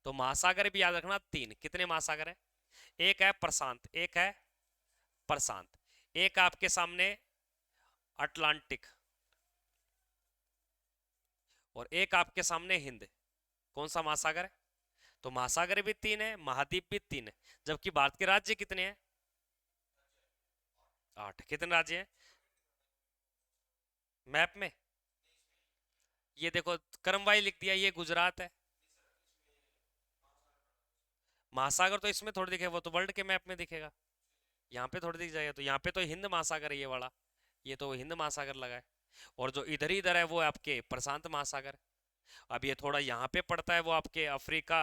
तो महासागर भी याद रखना 3, कितने महासागर है, एक है प्रशांत, एक है प्रशांत, एक आपके सामने अटलांटिक, और एक आपके सामने हिंद। कौन सा महासागर है, तो महासागर भी 3 है, महाद्वीप भी 3 है, जबकि भारत के राज्य कितने हैं, 8। कितने राज्य हैं मैप में, ये देखो क्रमवाई लिख दिया, ये गुजरात है, महासागर तो इसमें थोड़ी दिखेगा, वो तो वर्ल्ड के मैप में दिखेगा, यहाँ पे थोड़ी दिख जाएगा, तो यहाँ पे तो हिंद महासागर है ये वाला, ये तो हिंद महासागर लगा है, और जो इधर ही इधर है वो आपके प्रशांत महासागर। अब ये थोड़ा यहाँ पे पड़ता है वो आपके अफ्रीका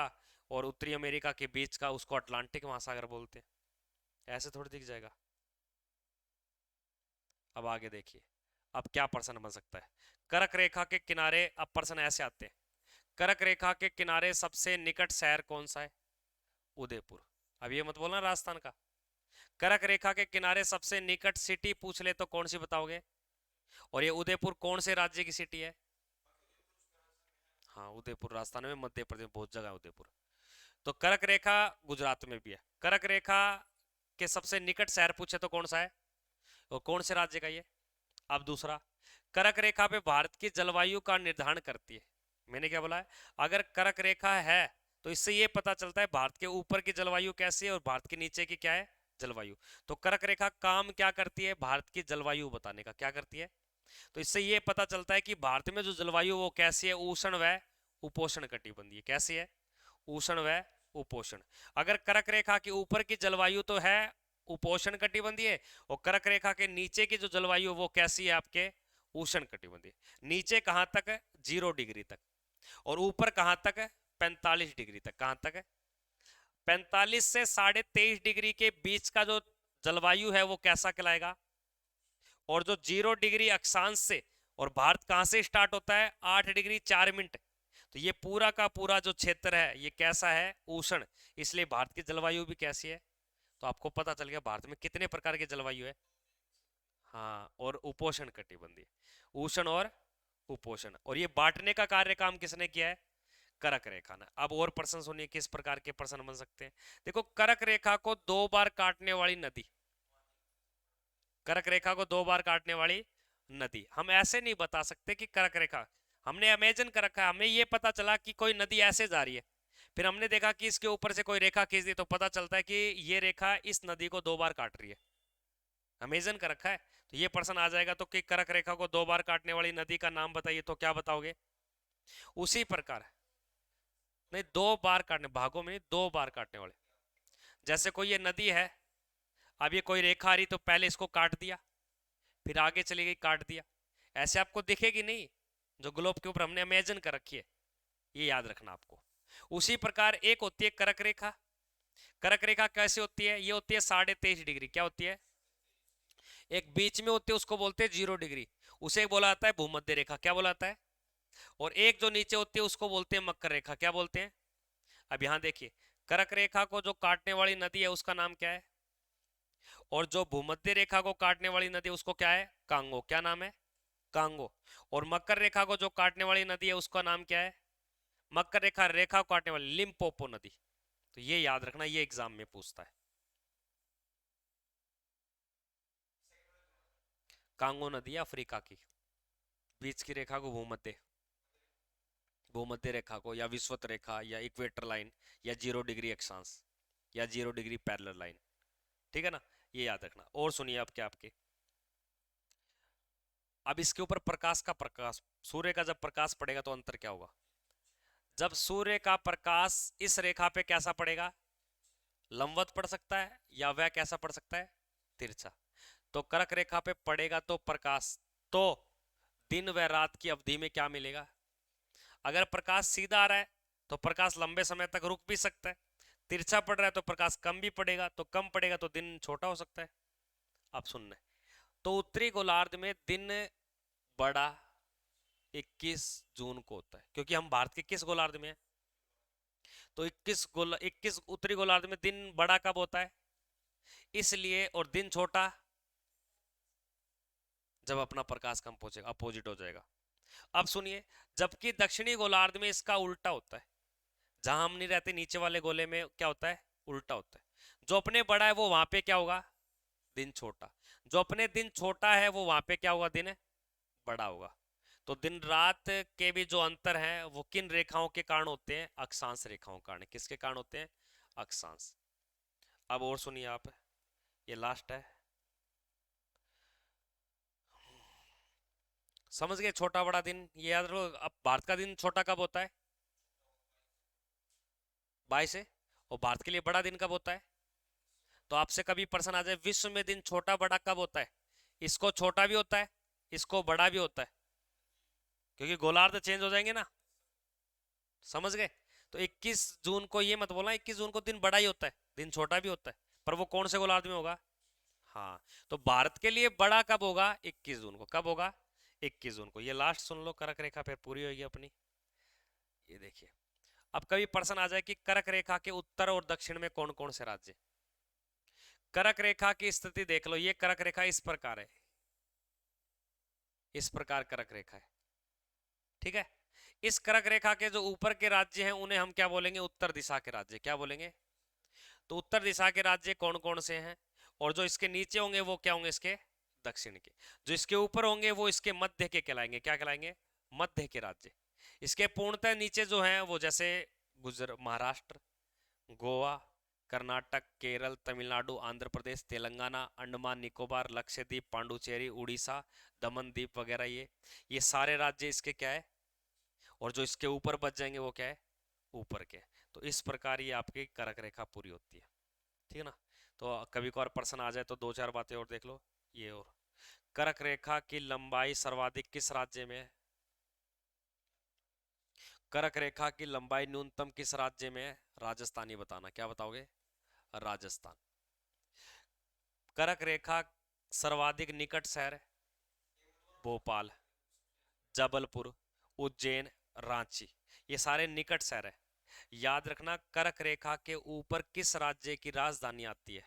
और उत्तरी अमेरिका के बीच का, उसको अटलांटिक महासागर बोलते हैं, ऐसे थोड़ी दिख जाएगा। अब आगे देखिए, अब क्या प्रश्न बन सकता है, कर्क रेखा के किनारे, अब प्रश्न ऐसे आते हैं, कर्क रेखा के किनारे सबसे निकट शहर कौन सा है, उदयपुर। अब ये मत बोलना राजस्थान का। कर्क रेखा के किनारे सबसे निकट सिटी पूछ ले तो कौन सी बताओगे, और ये उदयपुर कौन से राज्य की सिटी है, हाँ उदयपुर राजस्थान में, मध्य प्रदेश बहुत जगह है उदयपुर। तो कर्क रेखा गुजरात में भी है, कर्क रेखा के सबसे निकट शहर पूछे तो कौन सा है, और कौन से राज्य का ये। अब दूसरा, कर्क रेखा पे भारत की जलवायु का निर्धारण करती है, मैंने क्या बोला है, अगर कर्क रेखा है तो इससे ये पता चलता है भारत के ऊपर की जलवायु कैसी है और भारत के नीचे की क्या है जलवायु। तो कर्क रेखा काम क्या करती है, भारत की जलवायु बताने का, क्या करती है, तो इससे ये पता चलता है कि भारत में जो जलवायु वो कैसी है, उष्ण व उपोष्ण कटिबंधीय, कैसी है, उष्ण व उपोष्ण। अगर कर्क रेखा के ऊपर की जलवायु तो है उपोष्ण कटिबंधीय, और कर्क रेखा के नीचे की जो जलवायु वो कैसी है आपके उष्ण कटिबंधीय। नीचे कहां तक है, 0 डिग्री तक, और ऊपर कहां तक है, 45 डिग्री तक। कहां तक है, 45 से 23.5 डिग्री के बीच का जो जलवायु है वो कैसा कहलाएगा, और जो 0 डिग्री अक्षांश से, और भारत कहां से स्टार्ट होता है, 8 डिग्री 4 मिनट, तो ये पूरा का पूरा जो क्षेत्र है ये कैसा है, उष्ण, इसलिए भारत की जलवायु भी कैसी है। तो आपको पता चल गया भारत में कितने प्रकार की जलवायु है, हाँ, और उपोष्ण कटिबंधीय, उष्ण और उपोष्ण। और ये बांटने का कार्य काम किसने किया है, कर्क रेखा ने। अब और प्रश्न सुनिए, किस प्रकार के प्रश्न बन सकते हैं। देखो कर्क रेखा को 2 बार काटने वाली नदी, कर्क रेखा को 2 बार काटने वाली नदी, हम ऐसे नहीं बता सकते कि कर्क रेखा, हमने इमेजिन कर रखा है, हमें ये पता चला कि कोई नदी ऐसे जा रही है, फिर हमने देखा कि इसके ऊपर से कोई रेखा खींच दी, तो पता चलता है कि ये रेखा इस नदी को 2 बार काट रही है, इमेजिन कर रखा है। तो ये प्रश्न आ जाएगा तो कि कर्क रेखा को 2 बार काटने वाली नदी का नाम बताइए, तो क्या बताओगे? उसी प्रकार, नहीं 2 बार काटने, भागों में नहीं, 2 बार काटने वाले। जैसे कोई ये नदी है, अब ये कोई रेखा आ रही तो पहले इसको काट दिया, फिर आगे चली गई काट दिया, ऐसे आपको दिखेगी नहीं, जो ग्लोब के ऊपर हमने इमेजिन कर रखी है, ये याद रखना आपको। उसी प्रकार एक होती है कर्क रेखा। कर्क रेखा कैसे होती है? ये होती है 23.5 डिग्री। क्या होती है? एक बीच में होती है, उसको बोलते हैं 0 डिग्री, उसे बोला जाता है भूमध्य रेखा। क्या बोला जाता है? और एक जो नीचे होती है उसको बोलते हैं मकर रेखा। क्या बोलते हैं? अब यहां देखिए, कर्क रेखा को जो काटने वाली नदी है उसका नाम क्या है? और जो भूमध्य रेखा को काटने वाली नदी उसको क्या है? कांगो। क्या नाम है? कांगो। और मकर रेखा को जो काटने वाली नदी है उसका नाम क्या है? मकर रेखा रेखा को काटने वाली लिम्पोपो नदी। तो ये याद रखना, ये एग्जाम में पूछता है। कांगो नदी है अफ्रीका की, बीच की रेखा को भूमध्य, भूमध्य रेखा को, या विषुवत रेखा, या इक्वेटर लाइन, या 0 डिग्री अक्षांश, या 0 डिग्री पैरेलल लाइन। ठीक है ना? ये याद रखना। और सुनिए अब क्या आपके, अब इसके ऊपर प्रकाश का प्रकाश, सूर्य का जब प्रकाश पड़ेगा तो अंतर क्या होगा? जब सूर्य का प्रकाश इस रेखा पे कैसा पड़ेगा? लंबवत पड़ सकता है, या वह कैसा पड़ सकता है? तिरछा। तो कर्क रेखा पे पड़ेगा तो प्रकाश, तो दिन व रात की अवधि में क्या मिलेगा? अगर प्रकाश सीधा आ रहा है तो प्रकाश लंबे समय तक रुक भी सकता है, तिरछा पड़ रहा है तो प्रकाश कम भी पड़ेगा, तो कम पड़ेगा तो दिन छोटा हो सकता है। आप सुनना, तो उत्तरी गोलार्ध में दिन बड़ा 21 जून को होता है, क्योंकि हम भारत के किस गोलार्ध में है? तो 21 उत्तरी गोलार्ध में दिन बड़ा कब होता है? इसलिए, और दिन छोटा जब अपना प्रकाश कम पहुंचेगा, अपोजिट हो जाएगा। अब सुनिए, जबकि दक्षिणी गोलार्ध में इसका उल्टा होता है, जहां हम नहीं रहते नीचे वाले गोले में क्या होता है? उल्टा होता है। जो अपने बड़ा है वो वहां पे क्या होगा? दिन छोटा। जो अपने दिन छोटा है वो वहां पे क्या होगा? दिन बड़ा होगा। तो दिन रात के भी जो अंतर है वो किन रेखाओं के कारण होते हैं? अक्षांश रेखाओं के कारण। किसके कारण होते हैं? अक्षांश। अब और सुनिए आप, ये लास्ट है, समझ गए? छोटा बड़ा दिन ये याद रखो। अब भारत का दिन छोटा कब होता है? 22 से। और भारत के लिए बड़ा दिन कब होता है? तो आपसे कभी प्रश्न आ जाए विश्व में दिन छोटा बड़ा कब होता है, इसको छोटा भी होता है, इसको बड़ा भी होता है, क्योंकि गोलार्ध चेंज हो जाएंगे ना। समझ गए? तो 21 जून को ये मत बोलना 21 जून को दिन बड़ा ही होता है, दिन छोटा भी होता है, पर वो कौन से गोलार्ध में होगा? हाँ। तो भारत के लिए बड़ा कब होगा? 21 जून को। कब होगा? 21 जून को। ये लास्ट सुन लो, कर्क रेखा फिर पूरी होगी अपनी। ये देखिए, अब कभी प्रश्न आ जाए कि कर्क रेखा के उत्तर और दक्षिण में कौन कौन से राज्य? कर्क रेखा की स्थिति देख लो, ये कर्क रेखा इस प्रकार है, इस प्रकार कर्क रेखा है। ठीक है? इस कर्क रेखा के जो ऊपर के राज्य हैं उन्हें हम क्या बोलेंगे? उत्तर दिशा के राज्य। क्या बोलेंगे? तो उत्तर दिशा के राज्य कौन कौन से हैं? और जो इसके नीचे होंगे वो क्या होंगे? इसके दक्षिण के। जो इसके ऊपर होंगे वो इसके मध्य के कहलाएंगे। क्या कहलाएंगे? मध्य के राज्य। इसके पूर्णतः नीचे जो हैं वो जैसे गुजरात, महाराष्ट्र, गोवा, कर्नाटक, केरल, तमिलनाडु, आंध्र प्रदेश, तेलंगाना, अंडमान निकोबार, लक्षद्वीप, पांडुचेरी, उड़ीसा, दमन द्वीप वगैरह, ये सारे राज्य इसके क्या है? और जो इसके ऊपर बच जाएंगे वो क्या है? ऊपर के। तो इस प्रकार ये आपकी कर्क रेखा पूरी होती है। ठीक है ना? तो कभी कभार प्रश्न आ जाए तो 2-4 बातें और देख लो। ये, और कर्क रेखा की लंबाई सर्वाधिक किस राज्य में है? कर्क रेखा की लंबाई न्यूनतम किस राज्य में है? राजस्थानी बताना। क्या बताओगे? राजस्थान। कर्क रेखा सर्वाधिक निकट शहर? भोपाल, जबलपुर, उज्जैन, रांची, ये सारे निकट शहर है। याद रखना, कर्क रेखा के ऊपर किस राज्य की राजधानी आती है?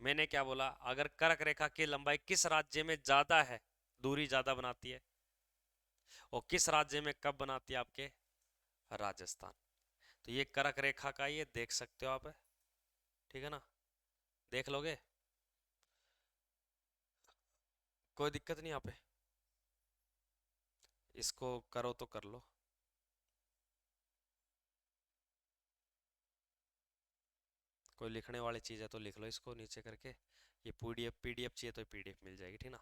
मैंने क्या बोला? अगर कर्क रेखा की लंबाई किस राज्य में ज्यादा है, दूरी ज्यादा बनाती है, और किस राज्य में कब बनाती है? आपके राजस्थान। तो ये कर्क रेखा का, ये देख सकते हो आप। ठीक है ना? देख लोगे, कोई दिक्कत नहीं। यहाँ पे इसको करो तो कर लो। कोई कोई लिखने वाली चीज़ है तो लिख लो इसको नीचे करके। ये पीडीएफ चाहिए तो पीडीएफ मिल जाएगी, ठीक ना।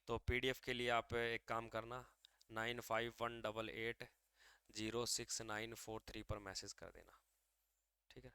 तो पीडीएफ के लिए आप एक काम करना, 9518806943 पर मैसेज कर देना, ठीक है।